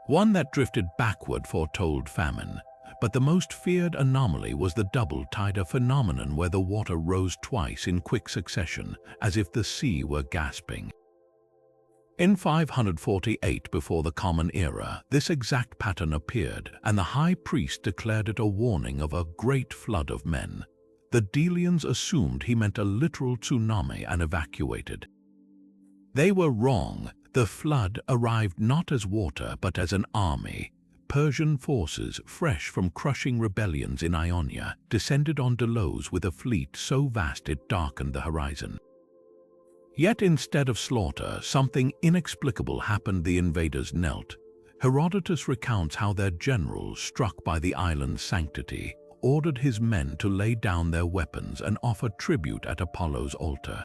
One that drifted backward foretold famine. But the most feared anomaly was the double tide, a phenomenon where the water rose twice in quick succession, as if the sea were gasping. In 548 before the Common Era, this exact pattern appeared, and the high priest declared it a warning of a great flood of men. The Delians assumed he meant a literal tsunami and evacuated. They were wrong. The flood arrived not as water but as an army. Persian forces, fresh from crushing rebellions in Ionia, descended on Delos with a fleet so vast it darkened the horizon. Yet instead of slaughter, something inexplicable happened. The invaders knelt. Herodotus recounts how their general, struck by the island's sanctity, ordered his men to lay down their weapons and offer tribute at Apollo's altar.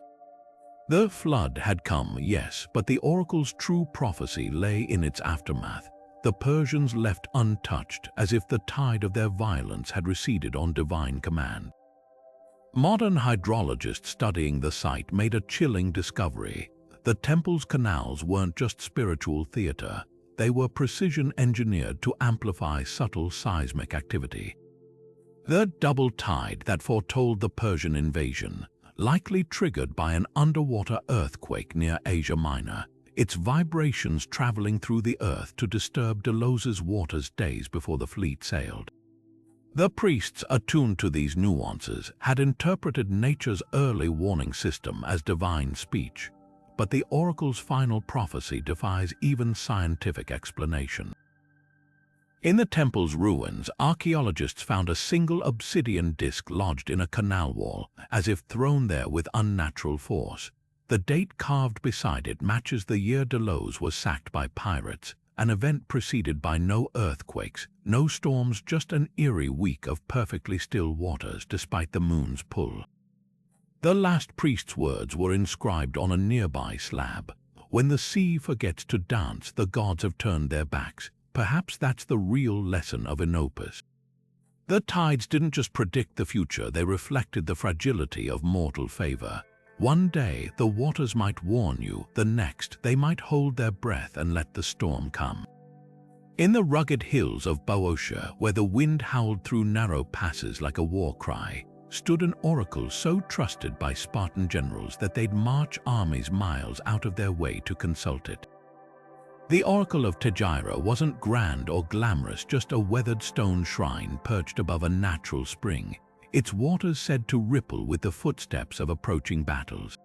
The flood had come, yes, but the oracle's true prophecy lay in its aftermath. The Persians left untouched, as if the tide of their violence had receded on divine command. Modern hydrologists studying the site made a chilling discovery. The temple's canals weren't just spiritual theater, they were precision engineered to amplify subtle seismic activity. The double tide that foretold the Persian invasion, likely triggered by an underwater earthquake near Asia Minor, its vibrations traveling through the earth to disturb Delos's waters days before the fleet sailed. The priests, attuned to these nuances, had interpreted nature's early warning system as divine speech, but the oracle's final prophecy defies even scientific explanation. In the temple's ruins, archaeologists found a single obsidian disc lodged in a canal wall, as if thrown there with unnatural force. The date carved beside it matches the year Delos was sacked by pirates, an event preceded by no earthquakes, no storms, just an eerie week of perfectly still waters despite the moon's pull. The last priest's words were inscribed on a nearby slab. When the sea forgets to dance, the gods have turned their backs. Perhaps that's the real lesson of Inopus. The tides didn't just predict the future, they reflected the fragility of mortal favor. One day the waters might warn you, the next they might hold their breath and let the storm come. In the rugged hills of Boeotia, where the wind howled through narrow passes like a war cry, stood an oracle so trusted by Spartan generals that they'd march armies miles out of their way to consult it. The Oracle of Tegira wasn't grand or glamorous, just a weathered stone shrine perched above a natural spring, its waters said to ripple with the footsteps of approaching battles.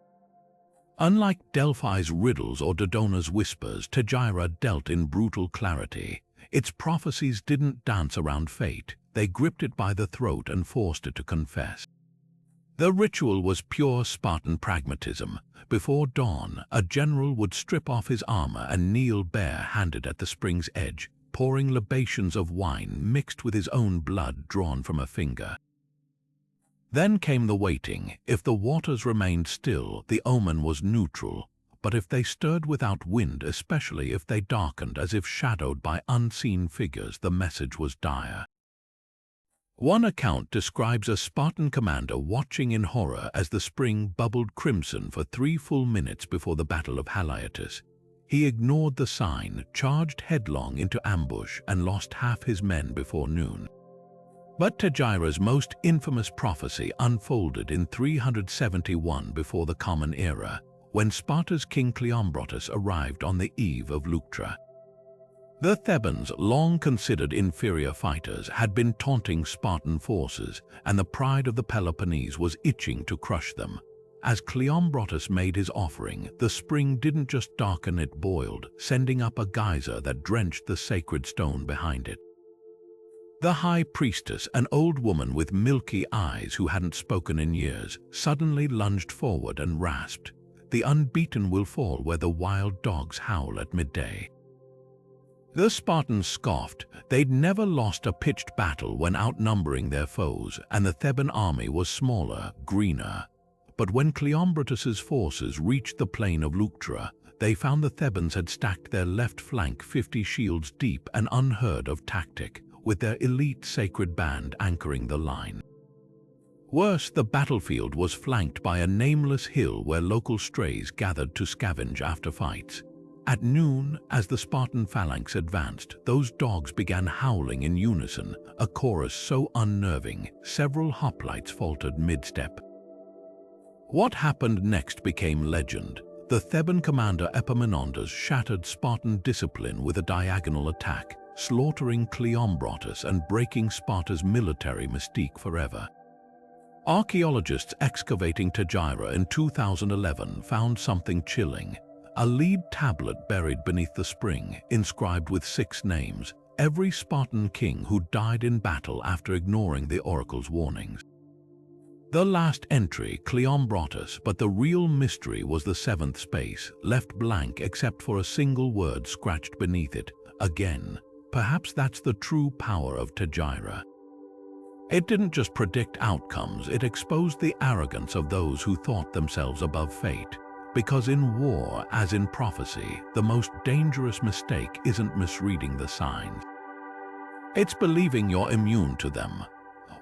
Unlike Delphi's riddles or Dodona's whispers, Tegira dealt in brutal clarity. Its prophecies didn't dance around fate, they gripped it by the throat and forced it to confess. The ritual was pure Spartan pragmatism. Before dawn, a general would strip off his armor and kneel bare-handed at the spring's edge, pouring libations of wine mixed with his own blood drawn from a finger. Then came the waiting. If the waters remained still, the omen was neutral, but if they stirred without wind, especially if they darkened as if shadowed by unseen figures, the message was dire. One account describes a Spartan commander watching in horror as the spring bubbled crimson for 3 full minutes before the Battle of Haliartus. He ignored the sign, charged headlong into ambush, and lost half his men before noon. But Tegira's most infamous prophecy unfolded in 371 before the Common Era, when Sparta's king Cleombrotus arrived on the eve of Leuctra. The Thebans, long considered inferior fighters, had been taunting Spartan forces, and the pride of the Peloponnese was itching to crush them. As Cleombrotus made his offering, the spring didn't just darken, it boiled, sending up a geyser that drenched the sacred stone behind it. The high priestess, an old woman with milky eyes who hadn't spoken in years, suddenly lunged forward and rasped, "The unbeaten will fall where the wild dogs howl at midday." The Spartans scoffed. They'd never lost a pitched battle when outnumbering their foes, and the Theban army was smaller, greener. But when Cleombrotus's forces reached the plain of Leuctra, they found the Thebans had stacked their left flank 50 shields deep, an unheard of tactic, with their elite sacred band anchoring the line. Worse, the battlefield was flanked by a nameless hill where local strays gathered to scavenge after fights. At noon, as the Spartan phalanx advanced, those dogs began howling in unison, a chorus so unnerving, several hoplites faltered mid-step. What happened next became legend. The Theban commander Epaminondas shattered Spartan discipline with a diagonal attack, slaughtering Cleombrotus and breaking Sparta's military mystique forever. Archaeologists excavating Tegira in 2011 found something chilling. A lead tablet buried beneath the spring, inscribed with 6 names, every Spartan king who died in battle after ignoring the oracle's warnings. The last entry, Cleombrotus, but the real mystery was the seventh space, left blank except for a single word scratched beneath it. Again, perhaps that's the true power of Tegira. It didn't just predict outcomes, it exposed the arrogance of those who thought themselves above fate. Because in war, as in prophecy, the most dangerous mistake isn't misreading the signs. It's believing you're immune to them.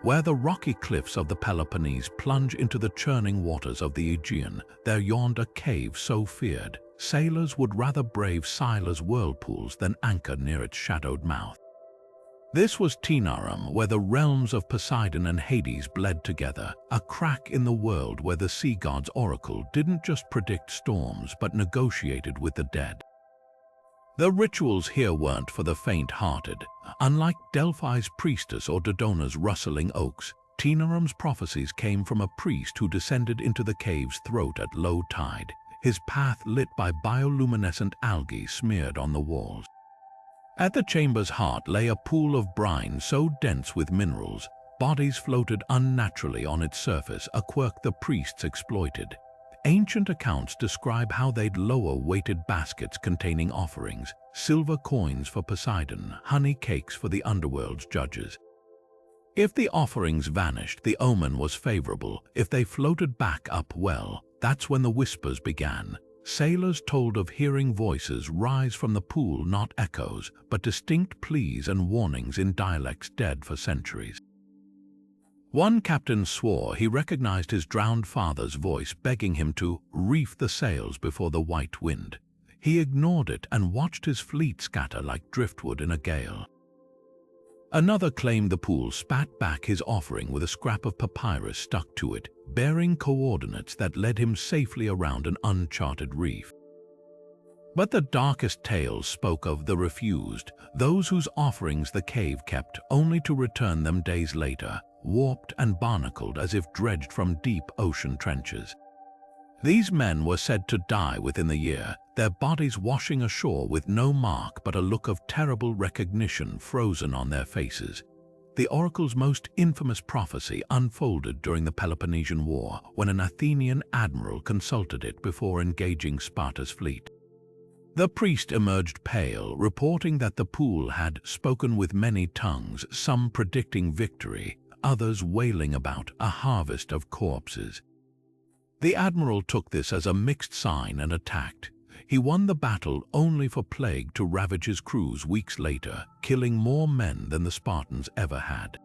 Where the rocky cliffs of the Peloponnese plunge into the churning waters of the Aegean, there yawned a cave so feared, sailors would rather brave Scylla's whirlpools than anchor near its shadowed mouth. This was Taenarum, where the realms of Poseidon and Hades bled together, a crack in the world where the sea god's oracle didn't just predict storms but negotiated with the dead. The rituals here weren't for the faint-hearted. Unlike Delphi's priestess or Dodona's rustling oaks, Taenarum's prophecies came from a priest who descended into the cave's throat at low tide, his path lit by bioluminescent algae smeared on the walls. At the chamber's heart lay a pool of brine so dense with minerals, bodies floated unnaturally on its surface, a quirk the priests exploited. Ancient accounts describe how they'd lower weighted baskets containing offerings, silver coins for Poseidon, honey cakes for the underworld's judges. If the offerings vanished, the omen was favorable. If they floated back up, well, that's when the whispers began. Sailors told of hearing voices rise from the pool, not echoes, but distinct pleas and warnings in dialects dead for centuries. One captain swore he recognized his drowned father's voice begging him to reef the sails before the white wind. He ignored it and watched his fleet scatter like driftwood in a gale. Another claimed the pool spat back his offering with a scrap of papyrus stuck to it, bearing coordinates that led him safely around an uncharted reef. But the darkest tales spoke of the refused, those whose offerings the cave kept only to return them days later, warped and barnacled as if dredged from deep ocean trenches. These men were said to die within the year, their bodies washing ashore with no mark but a look of terrible recognition frozen on their faces. The oracle's most infamous prophecy unfolded during the Peloponnesian War, when an Athenian admiral consulted it before engaging Sparta's fleet. The priest emerged pale, reporting that the pool had spoken with many tongues, some predicting victory, others wailing about a harvest of corpses. The admiral took this as a mixed sign and attacked. He won the battle only for plague to ravage his crews weeks later, killing more men than the Spartans ever had.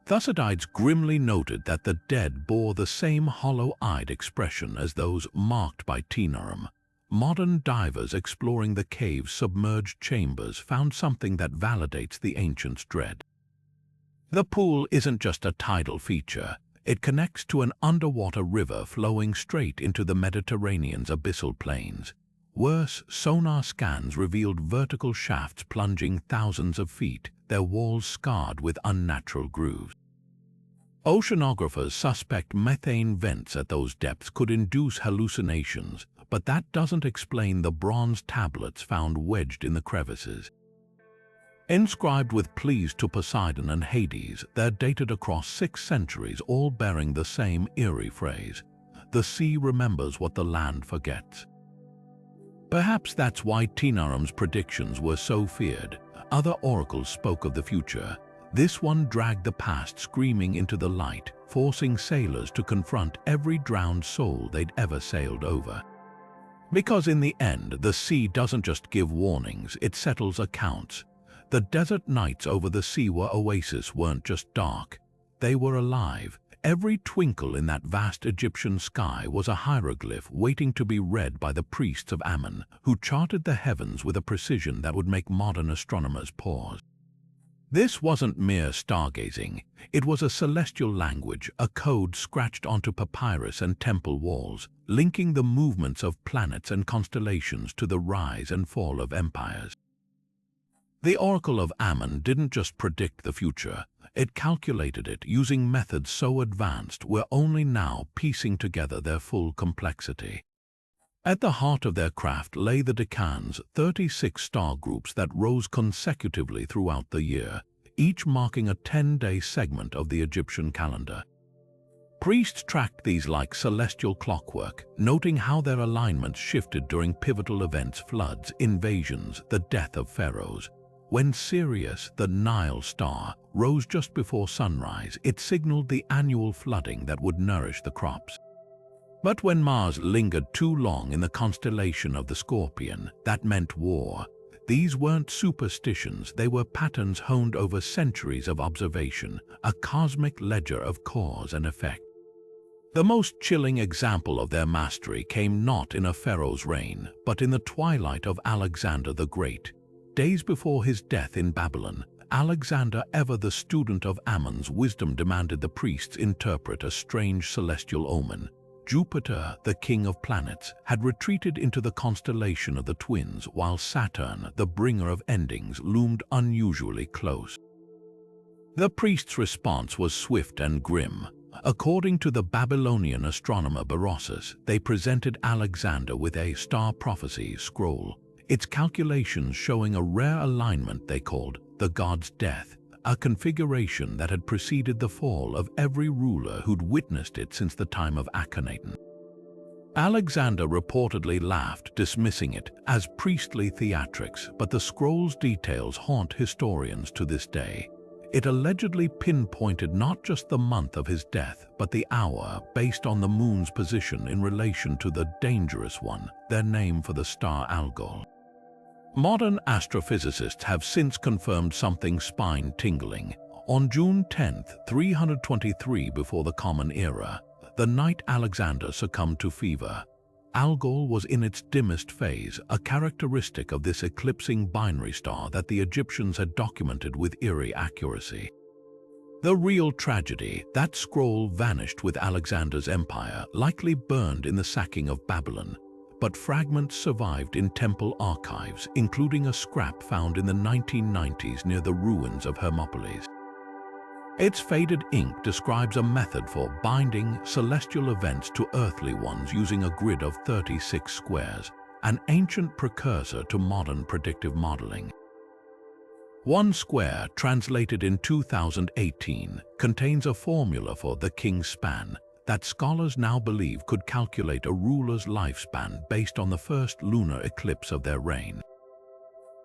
Thucydides grimly noted that the dead bore the same hollow-eyed expression as those marked by Taenarum. Modern divers exploring the cave's submerged chambers found something that validates the ancients' dread. The pool isn't just a tidal feature. It connects to an underwater river flowing straight into the Mediterranean's abyssal plains. Worse, sonar scans revealed vertical shafts plunging thousands of feet, their walls scarred with unnatural grooves. Oceanographers suspect methane vents at those depths could induce hallucinations, but that doesn't explain the bronze tablets found wedged in the crevices. Inscribed with pleas to Poseidon and Hades, they're dated across 6 centuries, all bearing the same eerie phrase, "The sea remembers what the land forgets." Perhaps that's why Taenarum's predictions were so feared. Other oracles spoke of the future. This one dragged the past screaming into the light, forcing sailors to confront every drowned soul they'd ever sailed over. Because in the end, the sea doesn't just give warnings, it settles accounts. The desert nights over the Siwa oasis weren't just dark, they were alive. Every twinkle in that vast Egyptian sky was a hieroglyph waiting to be read by the priests of Ammon, who charted the heavens with a precision that would make modern astronomers pause. This wasn't mere stargazing, it was a celestial language, a code scratched onto papyrus and temple walls, linking the movements of planets and constellations to the rise and fall of empires. The Oracle of Ammon didn't just predict the future, it calculated it using methods so advanced we're only now piecing together their full complexity. At the heart of their craft lay the decans, 36 star groups that rose consecutively throughout the year, each marking a 10-day segment of the Egyptian calendar. Priests tracked these like celestial clockwork, noting how their alignments shifted during pivotal events: floods, invasions, the death of pharaohs. When Sirius, the Nile star, rose just before sunrise, it signaled the annual flooding that would nourish the crops. But when Mars lingered too long in the constellation of the Scorpion, that meant war. These weren't superstitions, they were patterns honed over centuries of observation, a cosmic ledger of cause and effect. The most chilling example of their mastery came not in a pharaoh's reign, but in the twilight of Alexander the Great. Days before his death in Babylon, Alexander, ever the student of Ammon's wisdom, demanded the priests interpret a strange celestial omen. Jupiter, the king of planets, had retreated into the constellation of the Twins, while Saturn, the bringer of endings, loomed unusually close. The priest's response was swift and grim. According to the Babylonian astronomer Berossus, they presented Alexander with a star prophecy scroll, its calculations showing a rare alignment they called the god's death, a configuration that had preceded the fall of every ruler who'd witnessed it since the time of Akhenaten. Alexander reportedly laughed, dismissing it as priestly theatrics, but the scroll's details haunt historians to this day. It allegedly pinpointed not just the month of his death, but the hour, based on the moon's position in relation to the dangerous one, their name for the star Algol. Modern astrophysicists have since confirmed something spine-tingling. On June 10, 323 before the Common Era, the night Alexander succumbed to fever, Algol was in its dimmest phase, a characteristic of this eclipsing binary star that the Egyptians had documented with eerie accuracy. The real tragedy: that scroll vanished with Alexander's empire, likely burned in the sacking of Babylon. But fragments survived in temple archives, including a scrap found in the 1990s near the ruins of Hermopolis. Its faded ink describes a method for binding celestial events to earthly ones using a grid of 36 squares, an ancient precursor to modern predictive modeling. One square, translated in 2018, contains a formula for the king's span that scholars now believe could calculate a ruler's lifespan based on the first lunar eclipse of their reign.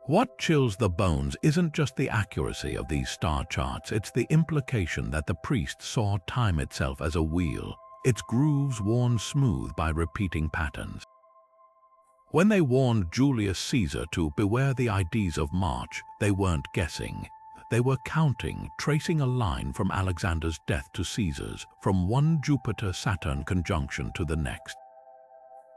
What chills the bones isn't just the accuracy of these star charts, it's the implication that the priests saw time itself as a wheel, its grooves worn smooth by repeating patterns. When they warned Julius Caesar to beware the Ides of March, they weren't guessing. They were counting, tracing a line from Alexander's death to Caesar's, from one Jupiter-Saturn conjunction to the next.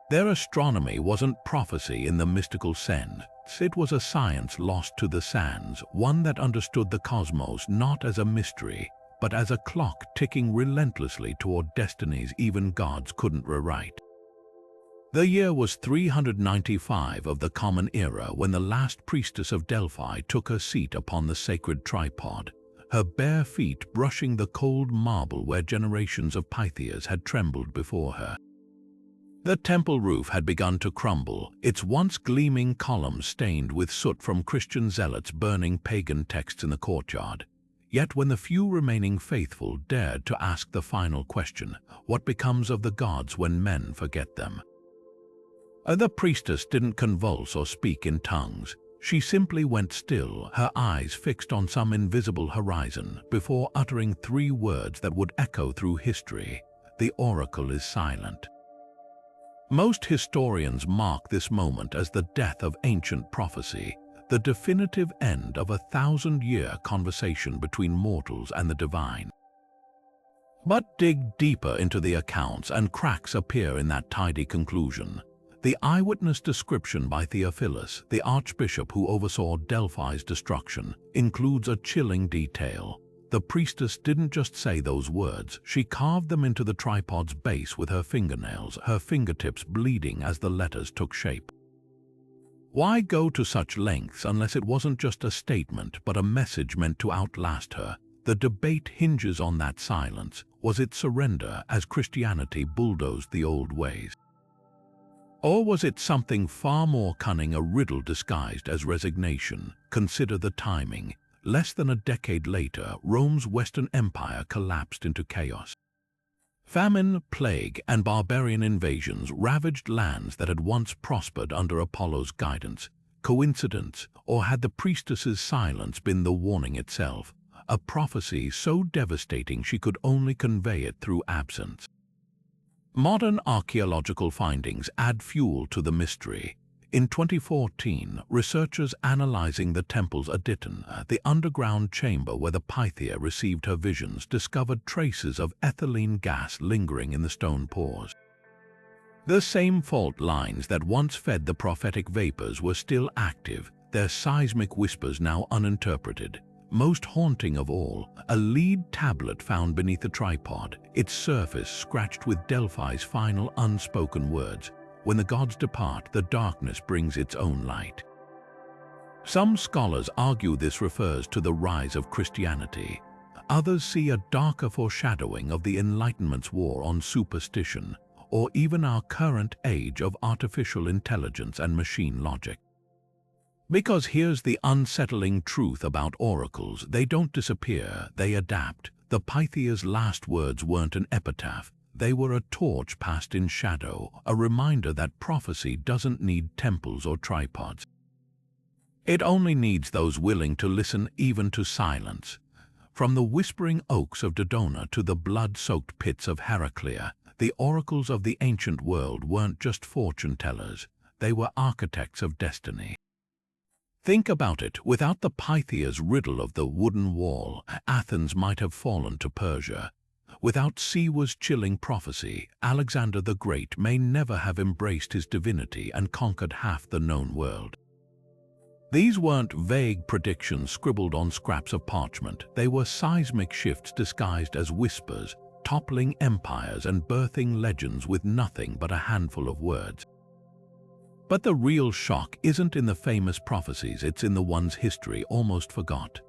Their astronomy wasn't prophecy in the mystical sense. It was a science lost to the sands, one that understood the cosmos not as a mystery, but as a clock ticking relentlessly toward destinies even gods couldn't rewrite. The year was 395 of the Common Era when the last priestess of Delphi took her seat upon the sacred tripod, her bare feet brushing the cold marble where generations of Pythias had trembled before her. The temple roof had begun to crumble, its once gleaming columns stained with soot from Christian zealots burning pagan texts in the courtyard. Yet when the few remaining faithful dared to ask the final question, what becomes of the gods when men forget them? The priestess didn't convulse or speak in tongues. She simply went still, her eyes fixed on some invisible horizon, before uttering three words that would echo through history: "The oracle is silent." Most historians mark this moment as the death of ancient prophecy, the definitive end of a 1,000-year conversation between mortals and the divine. But dig deeper into the accounts and cracks appear in that tidy conclusion. The eyewitness description by Theophilus, the archbishop who oversaw Delphi's destruction, includes a chilling detail. The priestess didn't just say those words, she carved them into the tripod's base with her fingernails, her fingertips bleeding as the letters took shape. Why go to such lengths unless it wasn't just a statement but a message meant to outlast her? The debate hinges on that silence. Was it surrender as Christianity bulldozed the old ways? Or was it something far more cunning, a riddle disguised as resignation? Consider the timing. Less than a decade later, Rome's Western Empire collapsed into chaos. Famine, plague, and barbarian invasions ravaged lands that had once prospered under Apollo's guidance. Coincidence, or had the priestesses' silence been the warning itself? A prophecy so devastating she could only convey it through absence. Modern archaeological findings add fuel to the mystery. In 2014, researchers analyzing the temple's Aditon, the underground chamber where the Pythia received her visions, discovered traces of ethylene gas lingering in the stone pores. The same fault lines that once fed the prophetic vapors were still active, their seismic whispers now uninterpreted. Most haunting of all, a lead tablet found beneath a tripod, its surface scratched with Delphi's final unspoken words. When the gods depart, the darkness brings its own light. Some scholars argue this refers to the rise of Christianity. Others see a darker foreshadowing of the Enlightenment's war on superstition, or even our current age of artificial intelligence and machine logic. Because here's the unsettling truth about oracles: they don't disappear, they adapt. The Pythia's last words weren't an epitaph. They were a torch passed in shadow, a reminder that prophecy doesn't need temples or tripods. It only needs those willing to listen, even to silence. From the whispering oaks of Dodona to the blood-soaked pits of Heraclea, the oracles of the ancient world weren't just fortune-tellers, they were architects of destiny. Think about it, without the Pythia's riddle of the wooden wall, Athens might have fallen to Persia. Without Siwa's chilling prophecy, Alexander the Great may never have embraced his divinity and conquered half the known world. These weren't vague predictions scribbled on scraps of parchment. They were seismic shifts disguised as whispers, toppling empires and birthing legends with nothing but a handful of words. But the real shock isn't in the famous prophecies, it's in the ones history almost forgot.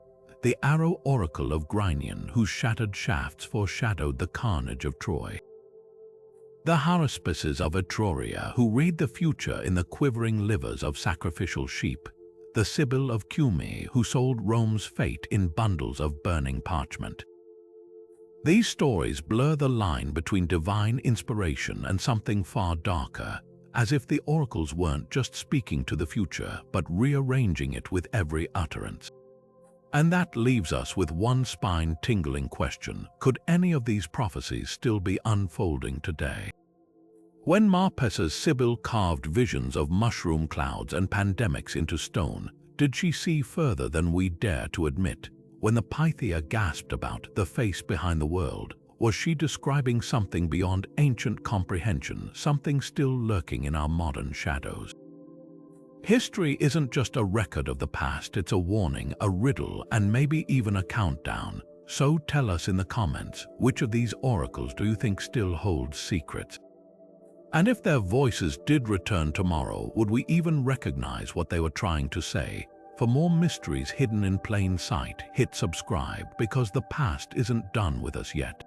The arrow oracle of Grynion, whose shattered shafts foreshadowed the carnage of Troy. The haruspices of Etruria, who read the future in the quivering livers of sacrificial sheep. The Sibyl of Cumae, who sold Rome's fate in bundles of burning parchment. These stories blur the line between divine inspiration and something far darker, as if the oracles weren't just speaking to the future, but rearranging it with every utterance. And that leaves us with one spine-tingling question: could any of these prophecies still be unfolding today? When Marpessa's Sibyl carved visions of mushroom clouds and pandemics into stone, did she see further than we dare to admit? When the Pythia gasped about the face behind the world, was she describing something beyond ancient comprehension, something still lurking in our modern shadows? History isn't just a record of the past, it's a warning, a riddle, and maybe even a countdown. So tell us in the comments, which of these oracles do you think still holds secrets? And if their voices did return tomorrow, would we even recognize what they were trying to say? For more mysteries hidden in plain sight, hit subscribe, because the past isn't done with us yet.